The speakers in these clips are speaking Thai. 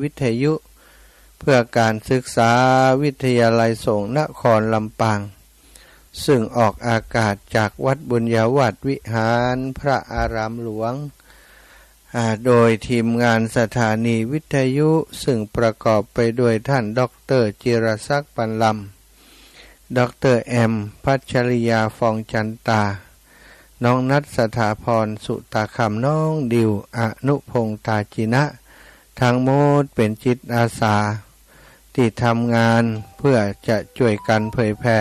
วิทยุเพื่อการศึกษาวิทยาลัยสงฆ์นครลำปางซึ่งออกอากาศจากวัดบุญญาวัดวิหารพระอารามหลวงโดยทีมงานสถานีวิทยุซึ่งประกอบไปด้วยท่านดร.จิรศักดิ์ปันลำดร.แอมพัชริยาฟองจันตาน้องนัทสถาพรสุตาคำน้องดิวอนุพงษ์ตาจินะทั้งหมดเป็นจิตอาสาที่ทำงานเพื่อจะช่วยกันเผยแผ่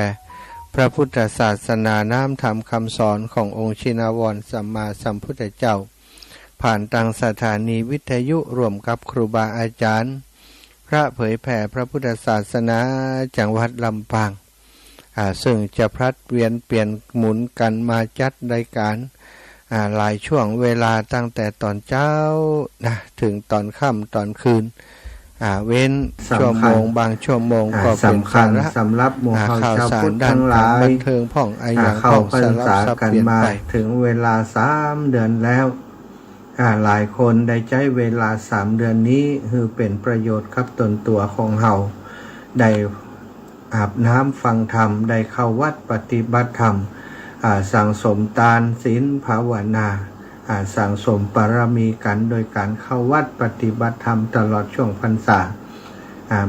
พระพุทธศาสนาน้ำธรรมคำสอนขององค์ชินวรสัมมาสัมพุทธเจ้าผ่านทางสถานีวิทยุร่วมกับครูบาอาจารย์พระเผยแผ่พระพุทธศาสนาจังหวัดลำปางซึ่งจะพลัดเวียนเปลี่ยนหมุนกันมาจัดรายการหลายช่วงเวลาตั้งแต่ตอนเช้าถึงตอนค่ำตอนคืนเว้นชั่วโมงบางชั่วโมงก็เป็นสาระสำหรับหมู่ข่าว ชาว สาร พุทธ ด้าน ทั้งหลาย บันเทิงพ่องอย่าง เข้า ของ พร สาร ษา สับ กัน เปลี่ยน มา ไป ถึงเวลา3 เดือนแล้วหลายคนได้ใช้เวลา3 เดือนนี้คือเป็นประโยชน์กับตนตัวของเฮาได้อาบน้ำฟังธรรมได้เข้าวัดปฏิบัติธรรมสั่งสมทานศีลภาวนาสั่งสมบารมีกันโดยการเข้าวัดปฏิบัติธรรมตลอดช่วงพรรษา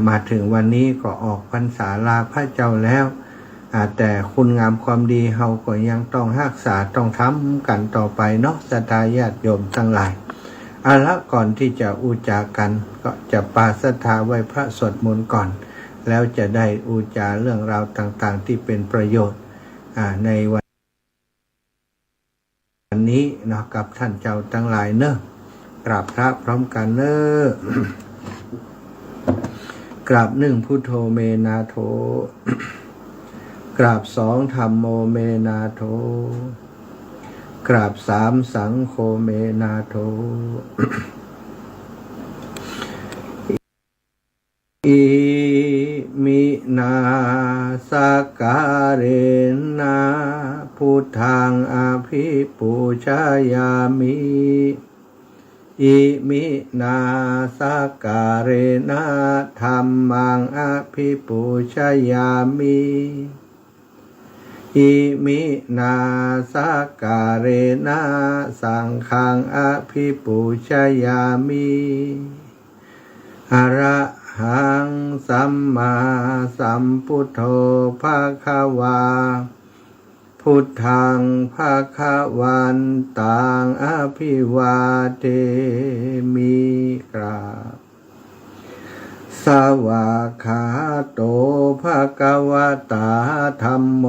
มาถึงวันนี้ก็ออกพรรษาลาพระเจ้าแล้วแต่คุณงามความดีเฮาก็ยังต้องรักษาต้องทำกันต่อไปเนาะศรัทธาญาติโยมทั้งหลายละก่อนที่จะอุจากันก็จะปาศรัทธาไว้พระสวดมนต์ก่อนแล้วจะได้อุจาเรื่องราวต่างๆที่เป็นประโยชน์ในวันนี้เนาะกับท่านเจ้าทั้งหลายเนอะกราบพระพร้อมกันเนอะกราบ1พุทโธเมนาโถกราบ2ธัมโมเมนาโถกราบ3สังโฆเมนาโถอิมินาสการเนะพุทธังอภิปูชยามิอิมินาสการเนะธัมมังอภิปูชยามิอิมินาสการเนะสังฆังอภิปูชยามิอะระหังสัมมาสัมพุทโธภคะวาพุทธังภคะวันตังอภิวาเทมิกราบสวากขาโตภคะวะตาธัมโม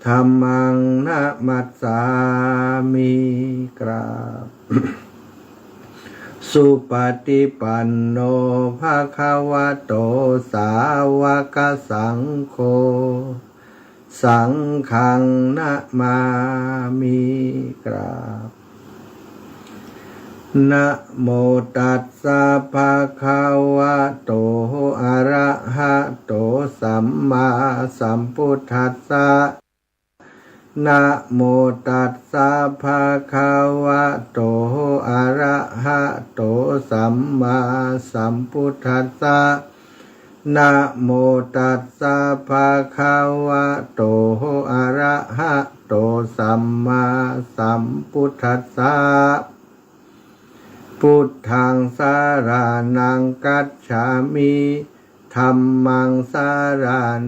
ธัมมังนะมัสสามิกราบสุปฏิปันโนภะคะวะโตสาวกสังโฆสังฆังนะมามิกราบนะโมตัสสะภะคะวะโตอะระหะโตสัมมาสัมพุทธัสสะนะโมตัสสะภะคะวะโตอะระหะโตสัมมาสัมพุทธัสสะนะโมตัสสะภะคะวะโตอะระหะโตสัมมาสัมพุทธัสสะพุทธังสารนังกัจฉามิธัมมังสาร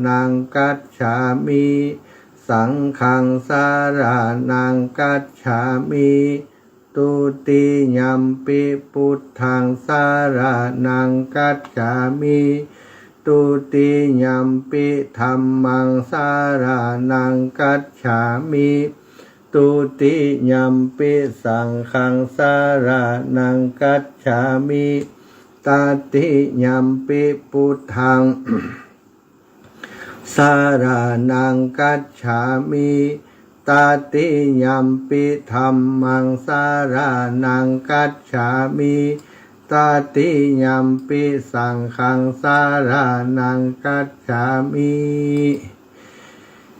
นังกัจฉามิสังฆังสารนังกัจฉามิตุติยัมปิพุทธังสารนังกัจฉามิตุติยัมปิธัมมังสารนังกัจฉามิตุติยัมปิสังฆังสารนังกัจฉามิตติยัมปิพุทธังสารนังกัจฉามิตติยัมปิธัมมังสารนังกัจฉามิตติยัมปิสังฆังสารนังกัจฉามิ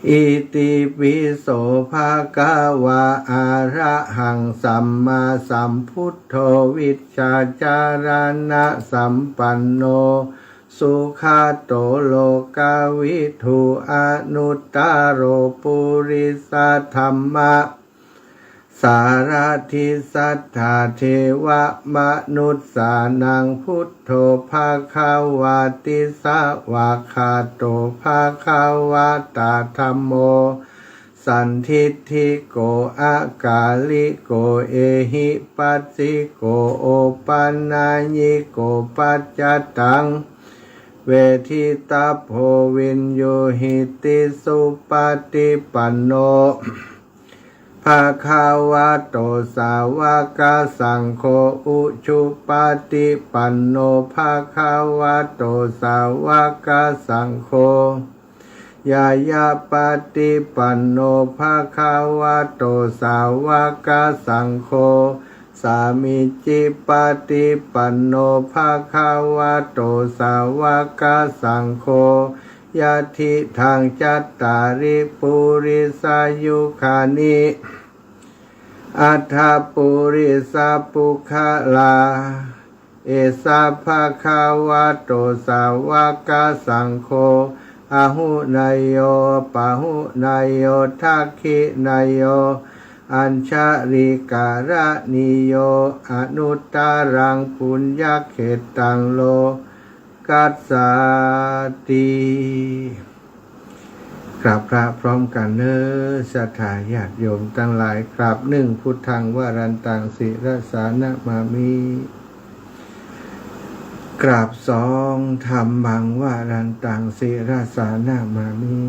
อิติปิโสภะคะวะอะระหังสัมมาสัมพุทโธวิชชาจารณะสัมปันโนสุขโตโลกาวิทูอนุตตโรปุริสธรรมะสารทิสัทธาเทวมนุษสานังพุทโธภาคาวาติสวากขาโตภาคาวาตาธัมโมสันทิฏฐิโกอากาลิโกเอหิปัสสิโกโอปันนาญิโกปัจจตังเวทิตาโพวินโยหิติสุปฏิปันโนภาคาวะโตสาวกสังโฆอุชุปฏิปันโนภาคาวะโตสาวกสังโฆยายาปฏิปันโนภาคาวะโตสาวกสังโฆสามิจิปฏิปันโนภาคาวะโตสาวกสังโฆยะทิทางจัตตาริปุริสายุคานิอัฏฐปุริสปุคลาเอสาภาคาวะโตสาวกสังโฆอาหุนายโยปะหุนายโยทักขินายโยอัญชริการะนิโยอนุตตรังปุญญเขตังโลกัสสติกราบพระพร้อมกันเนอศรัทธาญาติโยมทั้งหลายกราบหนึ่งพุทธังวรันตังศิรสานะมามิกราบสองธัมมังวรันตังศิรสานะมามิ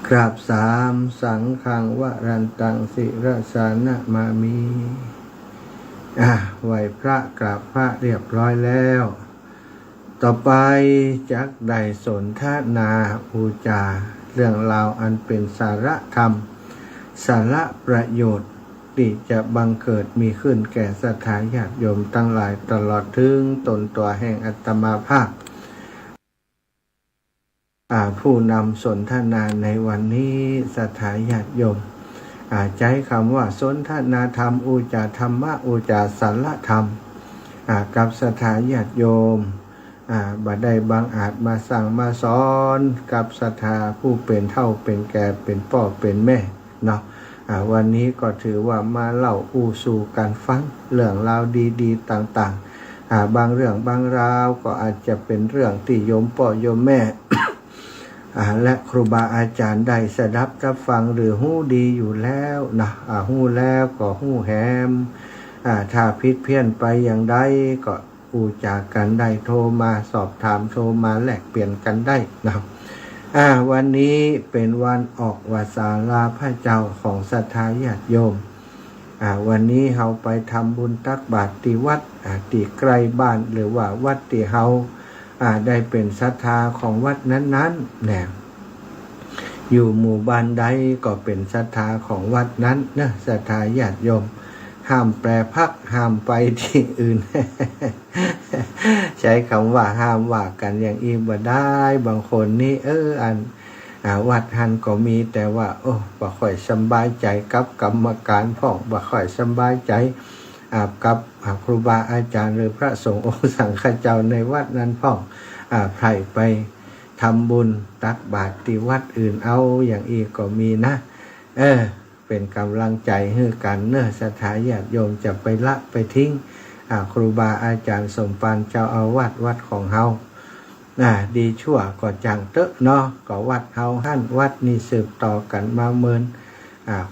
กราบสามสังฆังวรันตังศิรสานะมามิไหวพระกราบพระเรียบร้อยแล้วต่อไปจักได้สนทนาบูจาเรื่องราวอันเป็นสาระธรรมสาระประโยชน์ที่จะบังเกิดมีขึ้นแก่ศรัทธาญาติโยมทั้งหลายตลอดถึงตนตัวแห่งอัตมาภาพผู้นำสนทนาในวันนี้ศรัทธาญาติโยมใช้คำว่าสนทนาธรรมอุจาธรรมะอุจาสาระธรรมกับศรัทธาญาติโยมบ่ได้บังอาจมาสั่งมาสอนกับศรัทธาผู้เป็นเฒ่าเป็นแก่เป็นพ่อเป็นแม่เนาะวันนี้ก็ถือว่ามาเล่าอู้สู่กันฟังเรื่องราวดีๆต่างๆบางเรื่องบางราวก็อาจจะเป็นเรื่องที่โยมพ่อโยมแม่ และครูบาอาจารย์ได้สดับรับฟังหรือหู้ดีอยู่แล้วนะหู้แล้วก็หู้แหมถ้าผิดเพี้ยนไปอย่างใดก็อูจากกันได้โทรมาสอบถามโทรมาแลกเปลี่ยนกันได้นะครับวันนี้เป็นวันออกวาสาลาพระเจ้าของศรัทธาญาติโยมวันนี้เราไปทำบุญตักบาตรที่วัดที่ใกล้บ้านหรือว่าวัดที่เราได้เป็นศรัทธาของวัดนั้นๆเนี่ยอยู่หมู่บ้านใดก็เป็นศรัทธาของวัดนั้นนะศรัทธาญาติโยมห้ามแปรพักห้ามไปที่อื่น ใช้คำว่าห้ามว่ากันอย่างอีบ่ได้บางคนนี่วัดหันก็มีแต่ว่าบ่ค่อยสบายใจกับกรรมการพ่องบ่ค่อยสบายใจกับครูบาอาจารย์หรือพระสงฆ์องค์สังฆเจ้าในวัดนั้นพ่องไผรไปทำบุญตักบาตรที่วัดอื่นเอาอย่างอีกก็มีนะเป็นกำลังใจให้กันเนอะศรัทธาญาติโยมจะไปละไปทิ้งครูบาอาจารย์สมปานเจ้าอาวาสวัดของเฮาดีชั่วก็จังเตอะเนาะก็วัดเฮาหั่นวัดนี้สืบต่อกันมาเมิน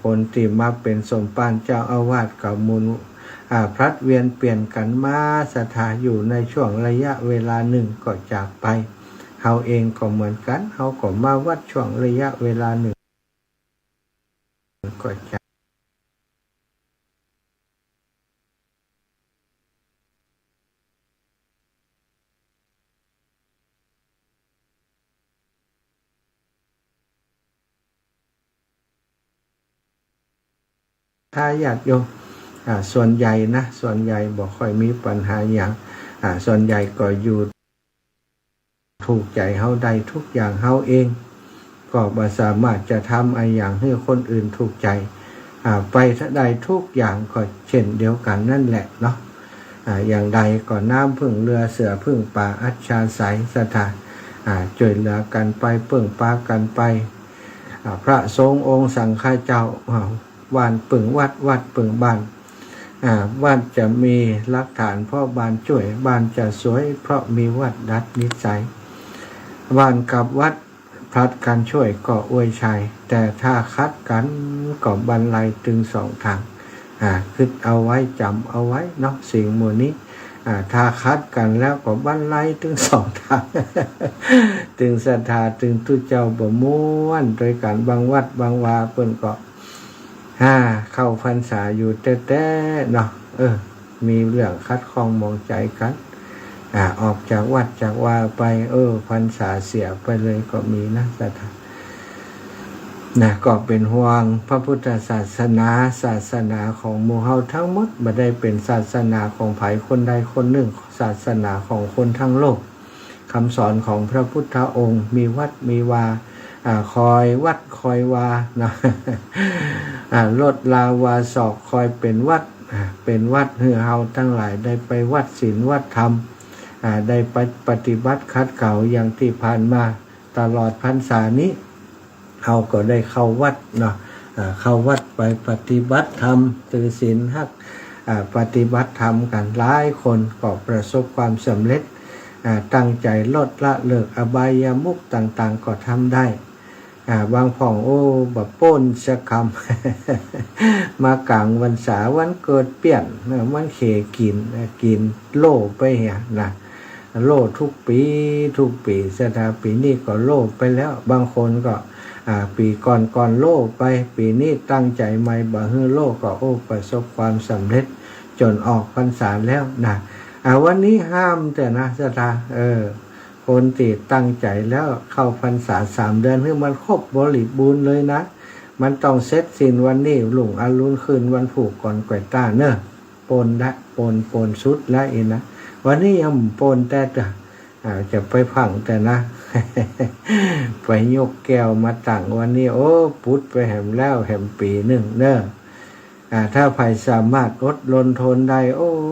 คนที่มาเป็นสมปานเจ้าอาวาสกับมูลพลัดเวียนเปลี่ยนกันมาศรัทธาอยู่ในช่วงระยะเวลาหนึ่งก็จากไปเฮาเองก็เหมือนกันเฮาก็มาวัดช่วงระยะเวลาหนึ่งก็จากถ้าญาติโยมส่วนใหญ่นะส่วนใหญ่บ่ค่อยมีปัญหาอย่างส่วนใหญ่ก็อยู่ถูกใจเฮาได้ทุกอย่างเฮาเอง ก็บ่สามารถจะทำอะไรอย่างให้คนอื่นถูกใจไปถ้าใดทุกอย่างก็เช่นเดียวกันนั่นแหละเนาะอย่างใดก็น้ำพึ่งเรือเสือพึ่งป่าอัจฉาใสสถานช่วยเหลือกันไปพึ่งป่ากันไปพระสงฆ์องค์สังฆเจ้าบ้านปึ่งวัดปึ่งบ้านบ้านจะมีหลักฐานเพราะบ้านช่วยบ้านจะสวยเพราะมีวัดดัดนิสัยบ้านกับวัดพลัดกันช่วยก็อวยชัยแต่ถ้าคัดกันก็บรรลัยถึงสองทางคิดเอาไว้จำเอาไว้เนาะสิ่งหมู่นี้ถ้าคัดกันแล้วก็บรรลัยถึงสองทาง ถึงศรัทธาถึงทุเจ้าบ่ม่วนโดยการบางวัดบางวาเปิ้นก็เข้าพรรษาอยู่แต่เนาะมีเรื่องคัดข้องมองใจกันออกจากวัดจากวาไปพรรษาเสียไปเลยก็มีนะศรัทธาก็เป็นห่วงพระพุทธศาสนาของหมู่เฮาทั้งหมดบ่ได้เป็นศาสนาของไผคนใดคนหนึ่งศาสนาของคนทั้งโลกคำสอนของพระพุทธองค์มีวัดมีวาคอยวัดคอยวานะลดลาวาศอกคอยเป็นวัดเป็นวัดเฮือเฮาทั้งหลายได้ไปวัดศีลวัดธรรมได้ไปปฏิบัติคัดเก่าอย่างที่ผ่านมาตลอดพรรษานี้เฮาก็ได้เข้าวัดเนาะเข้าวัดไปปฏิบัติธรรมถือศีลฮักปฏิบัติธรรมกันหลายคนก็ประสบความสำเร็จตั้งใจลดละเลิกอบายามุขต่างๆก็ทำได้บางพ่องแบบโป้นสะคำ มากลางวันษาวันเกิดเปลี่ยนวันเขกินโล่ไปเหี่ยนะโล่ทุกปีสถาปีนี้ก็โล่ไปแล้วบางคนก็ปีก่อนโล่ไปปีนี้ตั้งใจใหม่บ่ฮื้อโล่ก็ประสบความสำเร็จจนออกพรรษาแล้วนะวันนี้ห้ามแต่นะสถาคนที่ตั้งใจแล้วเข้าพรรษา3 เดือนให้มันครบบริบูรณ์เลยนะมันต้องเสร็จสิ้นวันนี้ลุ่งอรุณคืนวันผูกก่อนแกว่ต้าเนอะปนสุดแล้วอีนะวันนี้ยังปนแต่จะไปพังแต่นะ ไปยกแก้วมาตั้งวันนี้พุทธไปแหมแล้วแหมปีหนึ่งเนอะถ้าใครสามารถอดรนทนได้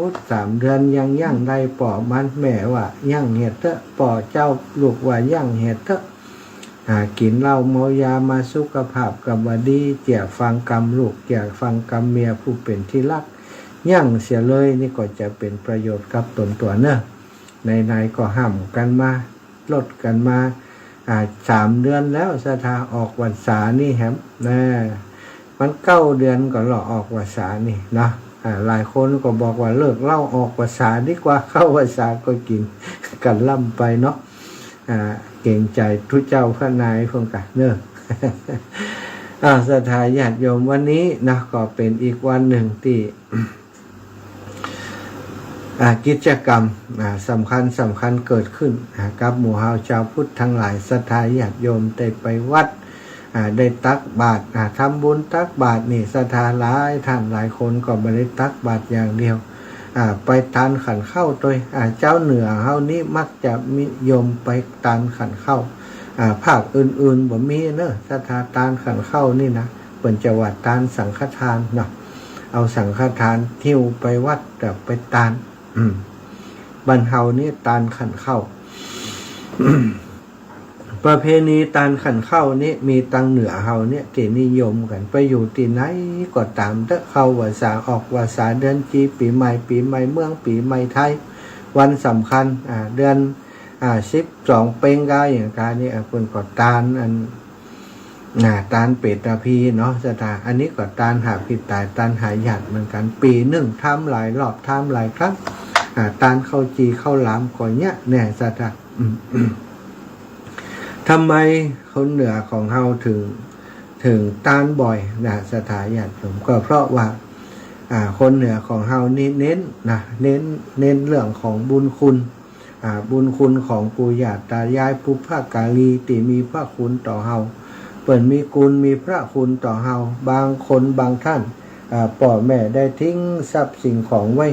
3 เดือนยังได้ป่อมันแม่ว่ายังเห็ดเถอะป่อเจ้าลูกว่ายังเห็ดเถอะกินเหล้าเมายามาสุขภาพกับบดีเจียฟังกรรมลูกเจียฟังกรรมเมียผู้เป็นที่รักยังเสียเลยนี่ก็จะเป็นประโยชน์กับตนตัวเนอะในก็ห้ามกันมาลดกันมา3 เดือนแล้วสถาออกพรรษานี่แฮมมัน9 เดือนก็หล่อออกพรรษานี่นะหลายคนก็บอกว่าเลิกเหล้าออกพรรษาดีกว่าเข้าพรรษาก็กินกันล่ำไปเนาะเก่งใจทุเจ้าพระนายพงกันเนอะ ศรัทธาญาติโยมวันนี้นะก็เป็นอีกวันหนึ่งที่ กิจกรรมสำคัญเกิดขึ้นกับหมู่เฮาชาวพุทธทั้งหลายศรัทธาญาติโยมได้ไปวัดได้ตักบาตรทำบุญตักบาตรนี่ศรัทธาหลายท่านหลายคนก็ไม่ได้ตักบาตรอย่างเดียวไปทานขันเข้าโดยเจ้าเหนือเฮานี้มักจะนิยมไปทานขันเข้าภาคอื่นๆบ่มีเนอะศรัทธาทานขันเข้านี่นะเปิ่นจะว่าทานสังฆทานเนาะเอาสังฆทานหิ้วไปวัดกับไปทานบ้านเฮานี่ทานขันเข้า ประเพณีตานขันเข้านี่มีตังเหนือเฮาเนี่ยที่นิยมกันไปอยู่ที่ไหนก็ตามถ้าเข้าว่าษาออกว่าษาเดือนจีปีใหม่เมืองปีใหม่ไทยวันสำคัญเดือน12เพ็งกายอย่างการนี้เพิ่นก็ตานตานเป็ดตะพีเนาะสถาอันนี้ก็ตานหาผิดตายตานหายหยัดเหมือนกันปีหนึ่งทำหลายรอบทำหลายครั้งตานเข้าจีเข้าหลามก่อนเนี้ยแน่สถาทำไมคนเหนือของเฮาถึงตานบ่อยสถาญาติโยมก็เพราะว่าคนเหนือของเฮานี่เน้นเรื่องของบุญคุณบุญคุณของปู่ย่าตายายปุพกาลีที่มีพระคุณต่อเฮาเปิ่นมีคุณมีพระคุณต่อเฮาบางคนบางท่านพ่อแม่ได้ทิ้งทรัพย์สิ่งของไว้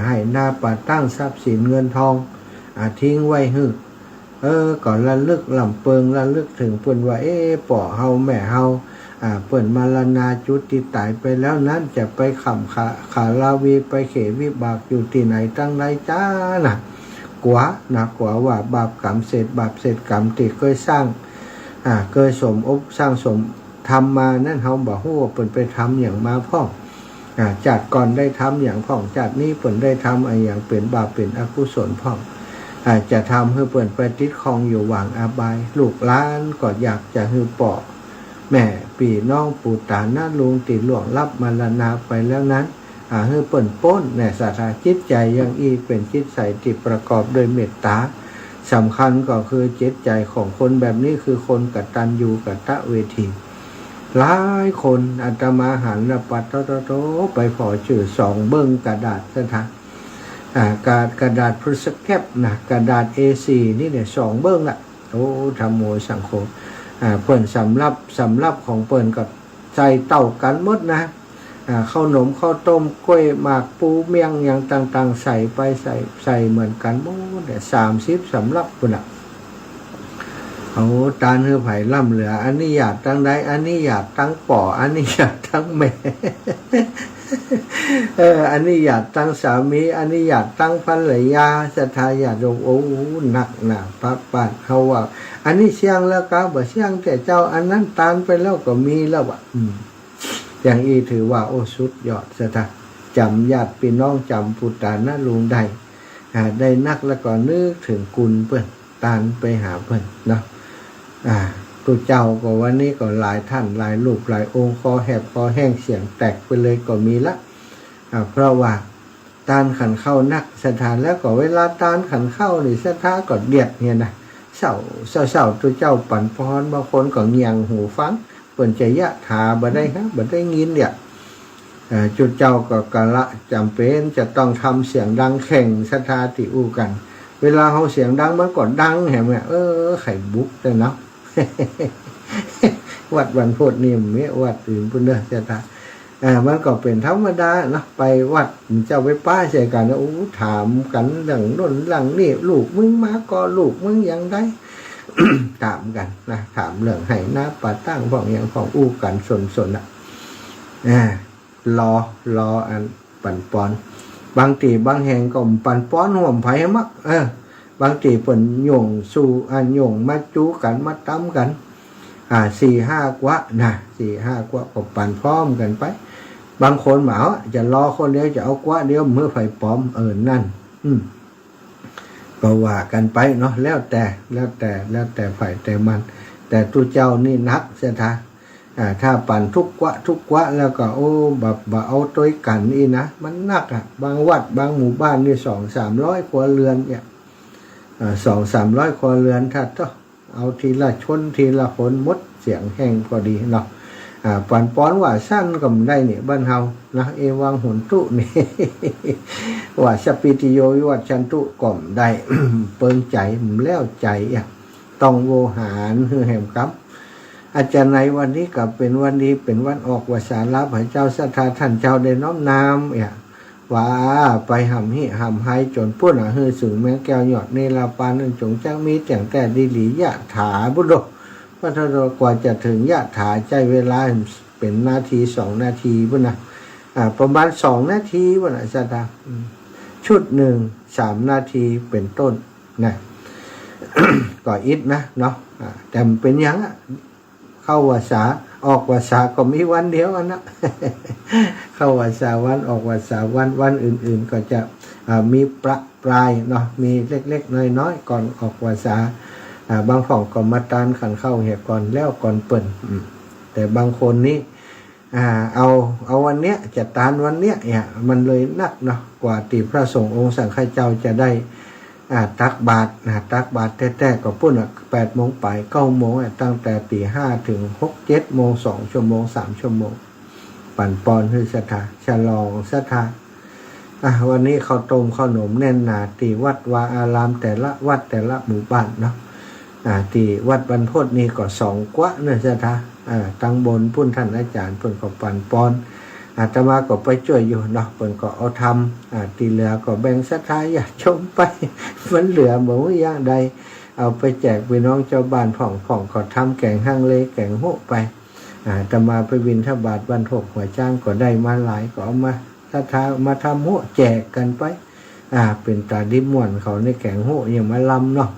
ให้หน้าป่าตั้งทรัพย์สินเงินทองทิ้งไว้ ก่อนระลึกลำเปิงระลึกถึงเปิ้นว่าป่อเฮาแม่เฮาเปิ้นมรณาจุติตายไปแล้วนั้นจะไปขำขาลาวีไปเขวิบากอยู่ที่ไหนตั้งไรจ้าน่ะกว่านะกว่าว่าบาปกรรมเศษบาปเศษกรรมที่เคยสร้างเคยสมอบสร้างสมทำมานั่นเฮาบอกว่าเปิ้นไปทำอย่างมาพ่องจัดก่อนได้ทำอย่างพ่องจัดนี้เปิ้นได้ทำอย่างเป็นบาปเป็นอกุศลพ่องจะทำให้เปิ้นไปติดคองอยู่หว่างอาบายลูกหลานก็อยากจะให้ปอแม่ปีน้องปู่ตาหน้าลุงติดหลวงรับมรณาไปแล้วนั้นให้เปิ้นป้นในศรัทธาจิตใจยังอีเป็นจิตใสที่ประกอบด้วยเมตตาสำคัญก็คือจิตใจของคนแบบนี้คือคนกตัญญูกตเวทีหลายคนอาตมาหันละปัดโตไปขอชื่อ2เบิ้งกระดาษซะทะกระดาษพรุสแคปนะกระดาษ A4 นี่เนี่ย2เบิ้งละโอ้ธรรมโมสังโฆเปิ้นสำรับของเปิ้นกับใส่เต้ากันหมดนะข้าวหนมข้าวต้มกล้วยหมากปูเมียงอย่างต่างๆใส่ไปใส่เหมือนกันหมดแต่30สำรับพุ่นน่ะเอาตาเฮือไผ่ล่ำเหลืออันนี้อยากตั้งใดอันนี้อยากตั้งป่ออันนี้อยากตั้งแม่อันนี้อยากตั้งสามีอันนี้อยากตั้งภรรยาศรัทธาอยากลงโอ้หนักหนาปัดเขาว่าอันนี้เสี่ยงแล้วก็บ่เสี่ยงแต่เจ้าอันนั้นตานไปแล้วก็มีแล้วอ่ะอย่างอีถือว่าโอ้สุดยอดศรัทธาจำญาติพี่น้องจำปุตตานะลุงได้นักแล้วก็นึกถึงกุลเพิ่นตานไปหาเพิ่นเนาะตัวเจ้าก็วันนี้ก็หลายท่านหลายรูปหลายองค์คอแหบคอแห้งเสียงแตกไปเลยก็มีละเพราะว่าตานขันเข้านักศรัทธาแล้วก็เวลาตานขันเข้านี่ศรัทธาก็เดียดเนี่ยนะเศร้าตัวเจ้าปั่นพรบางคนก็เงียงหูฟังเปิ่นใจยะถาบ่ได้ครับบ่ได้ยินเนี่ยจุดเจ้าก็กะละจำเป็นจะต้องทำเสียงดังแข่งศรัทธาที่อู้กันเวลาเขาเสียงดังมันก็ดังแหมไข่บุกแต่เนาะ วัดวันพุธนี่ไม่วัดอื่นพุ่นเด้อศรัทธามันก็เป็นธรรมดาเนาะไปวัดเจ้าไปป้าใส่กันโอ้ถามกันหลังโน่นหลังนี่ลูกมึงมาก็ลูกมึงยังได้ ถามกันนะถามเรื่องให้หน้าป่าตั้งของอย่างของอู้กันสนรออันปั่นปอนบางทีบางแห่งก็ปั่นป้อนห่วมไผ่มักบางทีเปิ่นโยงสู่โยงมาจูกันมาตั้มกัน4-5 กว่านะ4-5 กว่าก็ปั่นพร้อมกันไปบางคนหมาจะรอคนเดียวจะเอากว่าเดียวเมื่อไฟปลอมนั่นก็ว่ากันไปเนาะแล้วแต่ฝ่ายแต่มันแต่ตัวเจ้านี่นักเสียท่าถ้าปั่นทุกกว่าแล้วก็โอ้แบบเอาตัวกันนี่นะมันนักบางวัดบางหมู่บ้านนี่200-300 ครัวเรือนเนี่ย200-300 ครัวเรือนถ้าต้องเอาทีละชนทีละคนมดเสียงแห้งพอดีเนาะปั่นป้อนว่าสั้นก็ได้เนี่ยบ้านเฮานะเอวังหุนตุนี่ ว่าสปิติโยวิวัชชันตุก่อมได้ เปิงใจแล้วใจต้องโวหารคือแห่งครับอาจารย์ในวันนี้กับเป็นวันนี้เป็นวันออกวสาระพระเจ้าศรัทธาท่านเจ้าได้น้อมนำว่าไปหำให้จนพุ่นฮือสึงแมงแก้วหยอดในลาปานจงจังมีแต่งแต่ดีหลียะถาบุโดพระธรกว่าจะถึงยะถาใจเวลาเป็นนาที2 นาทีพุ่นนะประมาณ2 นาทีพุ่นนะศรัทธาชุดหนึ่ง3 นาทีเป็นต้นนะ ก็อิดนะเนาะแต่เป็นยังเข้าวาสาออกวาสาก็มีวันเดียวนะ เข้าวาสาวันออกวาสาวันอื่นๆก็จะมีประปรายเนาะมีเล็กๆน้อยๆก่อนออกวาสาบางของก็มาตานขันเข้าเหตุก่อนแล้วก่อนเปิ่นแต่บางคนนี่เอาวันเนี้ยจะตานวันเนี้ยมันเลยนักเนาะกว่าที่พระสงฆ์องค์สังฆเจ้าจะได้ตักบาตรแท้ๆก็พุ่น8 โมงไป9 โมงตั้งแต่ตี 5 ถึง 6-7 โมง2 ชั่วโมง3 ชั่วโมงปั่นปอนคือศรัทธาฉลองศรัทธาวันนี้ข้าวต้มข้าวหนมแน่นหนาที่วัดวาอารามแต่ละวัดแต่ละหมู่บ้านเนาะที่วัดบรรพตนี่ก็2 กว่าเนี่ยศรัทธาตั้งบนพุ่นท่านอาจารย์เพิ่นก็ปั่นปอนอาตมาก็ไปช่วยอยู่เนาะเพิ่นก็เอาทำตีเหลือก็แบ่งศรัทธาญาติชมไปมันเหลือบ่อย่างใด เอาไปแจกพี่น้องเจ้าบ้านผ่องก็ทำแกงฮังเลแกงโหไปแต่มาไปบิณฑบาตวันถกหัวจ้างก็ได้มาหลายก็เอามามาทำโหแจกกันไปเป็นตาดิบม่วนเขาในแกงโหอย่างมาลำเนาะ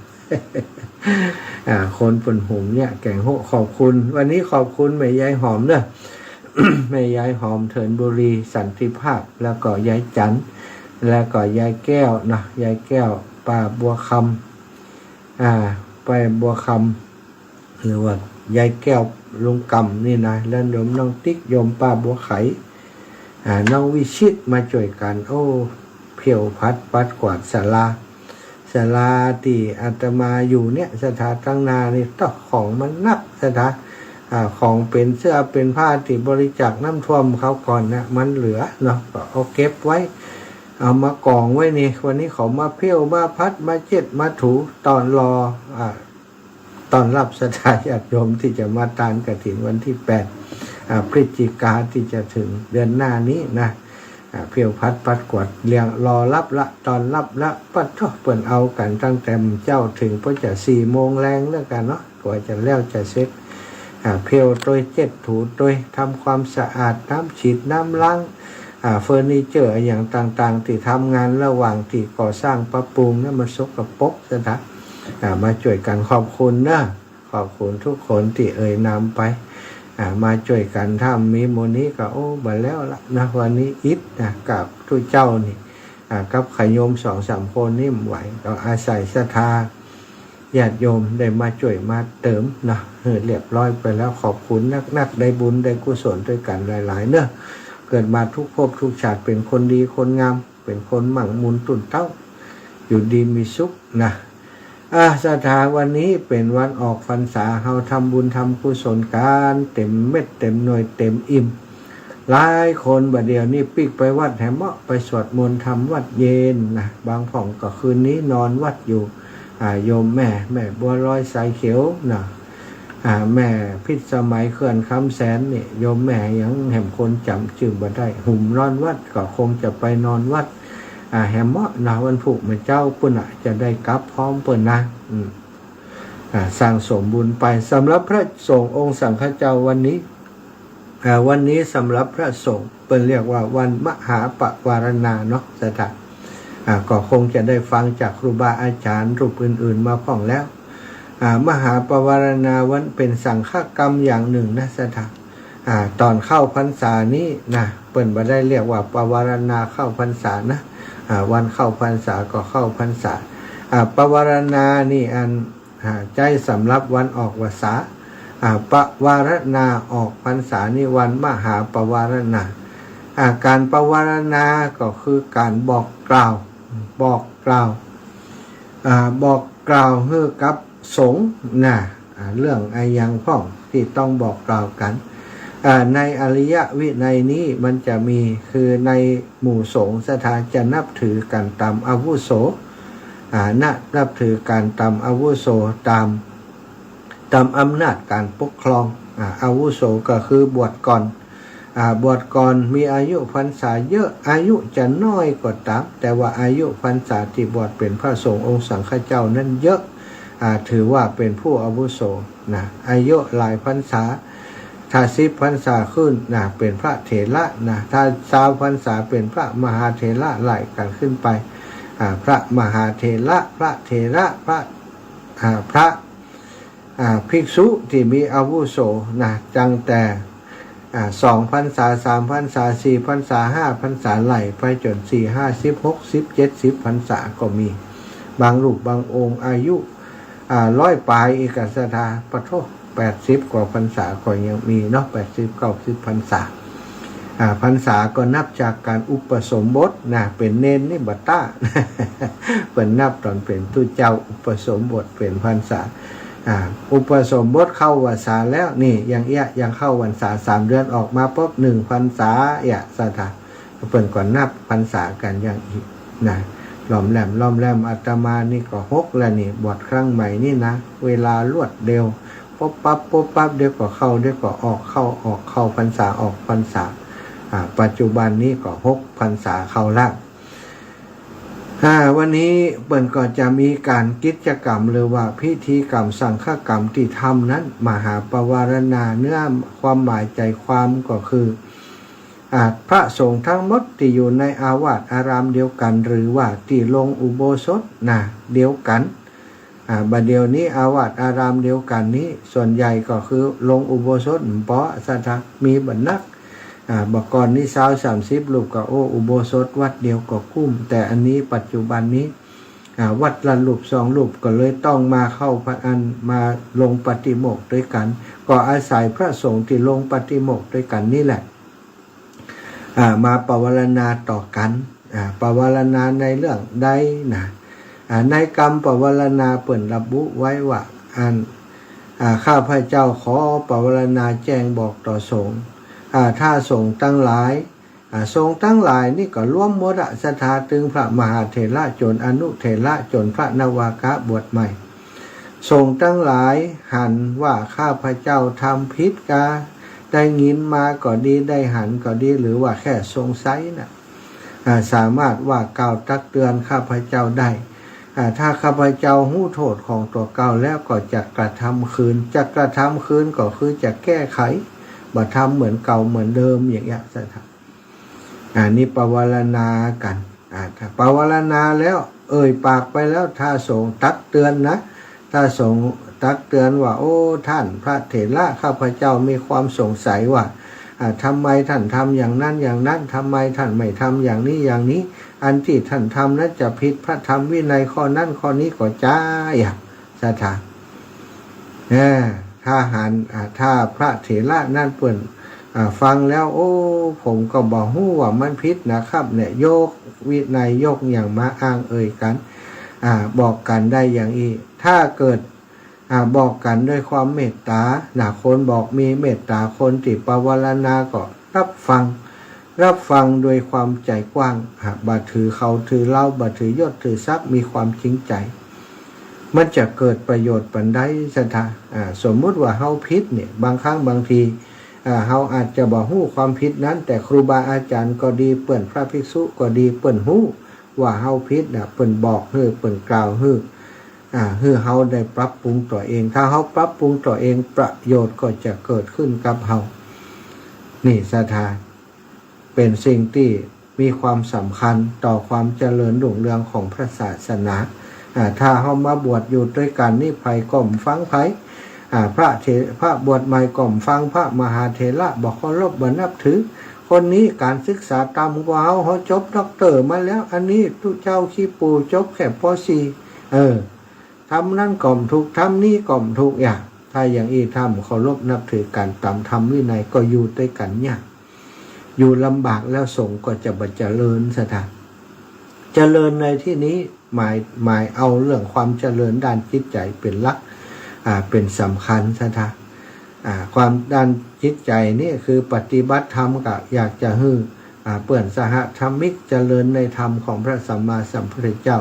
คนปนหุงเนี่ยแกงโหขอบคุณวันนี้ขอบคุณแม่ยายหอมเนอะ แม่ยายหอมเถินบุรีสันติภาพแล้วก็ยายจันแล้วก็ยายแก้วนะยายแก้วป้าบัวคำไปบัวคำหรือว่ายายแก้วลุงกำนี่นะแล้วโยมน้องติ๊กโยมป้าบัวไขน้องวิชิตมาช่วยกันโอ้เพียวพัดปัดกวาดศาลาที่อาตมาอยู่เนี่ยสถานตั้งนานี่ต้องของมันนักสถานของเป็นเสื้อเป็นผ้าที่บริจาคน้ำท่วมเขาก่อนนะมันเหลือเนาะก็เอาเก็บไว้เอามากองไว้นี่วันนี้เขามาเพี้ยวมาพัดมาเจ็ดมาถูตอนรอตอนรับศรัทธาญาติโยมที่จะมาทานกฐินวันที่8พฤศจิกาที่จะถึงเดือนหน้านี้นะเพียวพัดปัดกวดเลี้ยงรอรับละตอนรับละปัดทอเปิ่นเอากันตั้งแต่เจ้าถึงพอจะ4 โมงแรงแล้วกันเนาะกว่าจะแล้วจะเสร็จเพียวโดยเจ็ดถูโดยทำความสะอาดน้ำฉีดน้ำล้างเฟอร์นิเจอร์อย่างต่างๆที่ทำงานระหว่างที่ก่อสร้างปรับปรุงนั้นมันสกปรกนะมาช่วยกันขอบคุณนะขอบคุณทุกคนที่เอ่ยนามไปมาช่วยกันถ้ามีโมนี้ก็โอ้บัดแล้วละนะวันนี้อิดนะกับทุกเจ้านี่กับขยม2-3 คนนี่ไหวก็อาศัยศรัทธาญาติโยมได้มาช่วยมาเติมนะเรียบร้อยไปแล้วขอบคุณนักได้บุญได้กุศลด้วยกันหลายๆเนอะเกิดมาทุกภพทุกชาติเป็นคนดีคนงามเป็นคนหมั่งมุนตุ่นเต้าอยู่ดีมีสุขนะศรัทธาวันนี้เป็นวันออกพรรษาเฮาทำบุญทำกุศลการเต็มเม็ดเต็มหน่วยเต็มอิ่มหลายคนบัดเดียวนี่ปิกไปวัดแหมเมาะไปสวดมนต์ทำวัดเย็นนะบางผ่องก็คืนนี้นอนวัดอยู่โยมแม่บัวลอยสายเขียวนะแม่พิษสมัยเขื่อนคำแสนนี่โยมแม่ยังแหมคนจำชื่อบ่ได้หุ่มนอนวัดก็คงจะไปนอนวัดแหมเมาะนะวันผูกมันเจ้าปุ่นจะได้กลับพร้อมเปิ่นนะสร้างสมบุญไปสำหรับพระสงฆ์องค์สังฆเจ้าวันนี้สำหรับพระสงฆ์เป็นเรียกว่าวันมหาปวารณาเนาะสถานก็คงจะได้ฟังจากครูบาอาจารย์รูปอื่นๆมาพ้องแล้วมหาปวารณาวันเป็นสังฆกรรมอย่างหนึ่งนะสถานตอนเข้าพรรษานี้นะเปิ่นบ่ได้เรียกว่าปวารณาเข้าพรรษานะวันเข้าพรรษาก็เข้าพรรษาปวารณานี่อันใจสำหรับวันออกพรรษาปวารณาออกพรรษานี่วันมหาปวารณาการปวารณาก็คือการบอกกล่าวให้กับสงฆ์นะเรื่องไอ้ยังพ่องที่ต้องบอกกล่าวกันในอริยวินัยนี้มันจะมีคือในหมู่สงฆ์ศรัทธาจะนับถือกันตามอาวุโสนับถือการตามอาวุโสตามอำนาจการปกครองอาวุโสก็คือบวชก่อนมีอายุพรรษาเยอะอายุจะน้อยก็ตามแต่ว่าอายุพรรษาที่บวชเป็นพระสงฆ์องค์สังฆเจ้านั้นเยอะถือว่าเป็นผู้อาวุโสนะอายุหลายพรรษาถ้า10 พรรษาขึ้นเป็นพระเถระนะถ้า20 พรรษาเป็นพระมหาเถระไล่กันขึ้นไปพระมหาเถระพระเถระพระภิกษุที่มีอาวุโสนะจังแต่2 พรรษา3 พรรษา4 พรรษา5 พรรษาไล่ไปจน4 5 16 17 10 พรรษาก็มีบางรูปบางองค์อายุ100 ปลายอีกศรัทธาปะโท80 กว่าพรรษาก็ยังมีเนาะ80-90 พรรษาพรรษาก็นับจากการอุปสมบทนะเป็นเนนนี่บัตตาเป็นนับตอนเป็นตุเจ้าอุปสมบทเป็นพรรษาอุปสมบทเข้าพรรษาแล้วนี่ยังเข้าพรรษา3 เดือนออกมาปุ๊บ1 พรรษาสถานเปิ่นก่อนนับพรรษากันอย่างอีกนะล้อมแหลมอาตมานี่ก็6แล้วนี่บวชครั้งใหม่นี่นะเวลารวดเร็วปุ๊บปั๊บเดี๋ยวก็เข้าเดี๋ยวก็ออกเข้าพรรษาออกพรรษาปัจจุบันนี้ก็6 พรรษาเข้าล่าง วันนี้เปิ่นก็จะมีการกิจกรรมหรือว่าพิธีกรรมสังฆกรรมที่ทำนั้นมหาปวารณาเนื้อความหมายใจความก็คือพระสงฆ์ทั้งหมดที่อยู่ในอาวาสอารามเดียวกันหรือว่าที่ลงอุโบสถเดียวกันบัดเดียวนี้อาวาสอารามเดียวกันนี้ส่วนใหญ่ก็คือลงอุโบสถเพราะสัทธามีบรรนักบักก่อนนี้30รูปก็อุโบสถวัดเดียวก็คุ้มแต่อันนี้ปัจจุบันนี้วัดละรูป2รูปก็เลยต้องมาเข้าพระอันมาลงปฏิโมกข์ด้วยกันก็อาศัยพระสงฆ์ที่ลงปฏิโมกข์ด้วยกันนี่แหละมาปวารณาต่อกันปวารณาในเรื่องใดในกรรมปวารณาเปิ่นระบุไว้ว่าข้าพเจ้าขอปวารณาแจ้งบอกต่อสงฆ์ถ้าสงฆ์ตั้งหลายสงฆ์ตั้งหลายนี่ก็ร่วมโมดศรัทธาถึงพระมหาเถระจนอนุเถระจนพระนวากะบวชใหม่สงฆ์ตั้งหลายหันว่าข้าพเจ้าทำผิดกาได้ยินมาก็ดีได้หันก็ดีหรือว่าแค่สงสัยสามารถว่ากล่าวตักเตือนข้าพเจ้าได้ถ้าข้าพเจ้าหู้โทษของตัวเก่าแล้วก็จะกระทำคืนจะกระทำคืนก็คือจะแก้ไขบ่ทำเหมือนเก่าเหมือนเดิมอย่างเงี้ยสัทธานี่ปวารณากันถ้าปวารณาแล้วปากไปแล้วถ้าสงฆ์ตักเตือนนะถ้าสงฆ์ตักเตือนว่าโอ้ท่านพระเถระข้าพเจ้ามีความสงสัยว่าทำไมท่านทำอย่างนั้นอย่างนั้นทำไมท่านไม่ทำอย่างนี้อย่างนี้อันที่ท่านทำนั้นจะผิดพระธรรมวินัยข้อนั้นข้อนี้ก็จ้าสัทธาถ้าพระเถระนั่นเปิ่นฟังแล้วโอ้ผมก็บอกฮู้ว่ามันผิดนะครับเนี่ยโยกวินัยโยกอย่างมาอ้างกันบอกกันได้อย่างอีถ้าเกิดบอกกันด้วยความเมตตาคนบอกมีเมตตาคนที่ปวารณาก็รับฟังโดยความใจกว้างบ่ถือเขาถือเล่าบ่ถือยศถือทรัพย์มีความจริงใจมันจะเกิดประโยชน์ปันใดสัทธาสมมุติว่าเฮาผิดเนี่ยบางครั้งบางทีเฮาอาจจะบ่ฮู้ความผิดนั้นแต่ครูบาอาจารย์ก็ดีเปิ้นพระภิกษุก็ดีเปิ้นฮู้ว่าเฮาผิดเปิ้นบอกเปิ้นกล่าวเฮาได้ปรับปรุงตัวเองถ้าเฮาปรับปรุงตัวเองประโยชน์ก็จะเกิดขึ้นกับเฮานี่สัทธาเป็นสิ่งที่มีความสำคัญต่อความเจริญรุ่งเรืองของพระศาสนาถ้าเฮามาบวชอยู่ด้วยกันนี่ไผก็ฟังไผพระบวชใหม่ก็ฟังพระมหาเถระบอกเคารพบ่นับถือคนนี้การศึกษาต่ำกว่าเฮาจบด็อกเตอร์มาแล้วอันนี้ทุเจ้าขี้ปูจบแค่ป .4 ทำนั่นก่อมถูกทำนี่ก่อมถูกอย่างถ้าอย่างอีทำเคารพนับถือกันตามธรรมวินัยก็อยู่ด้วยกันยากอยู่ลำบากแล้วสงฆ์ก็จะบ่เจริญสัทธาเจริญในที่นี้หมายเอาเรื่องความเจริญด้านจิตใจเป็นหลักเป็นสำคัญสัทธาความด้านจิตใจนี่คือปฏิบัติธรรมก็อยากจะให้เปื่อนสหธรรมิกเจริญในธรรมของพระสัมมาสัมพุทธเจ้า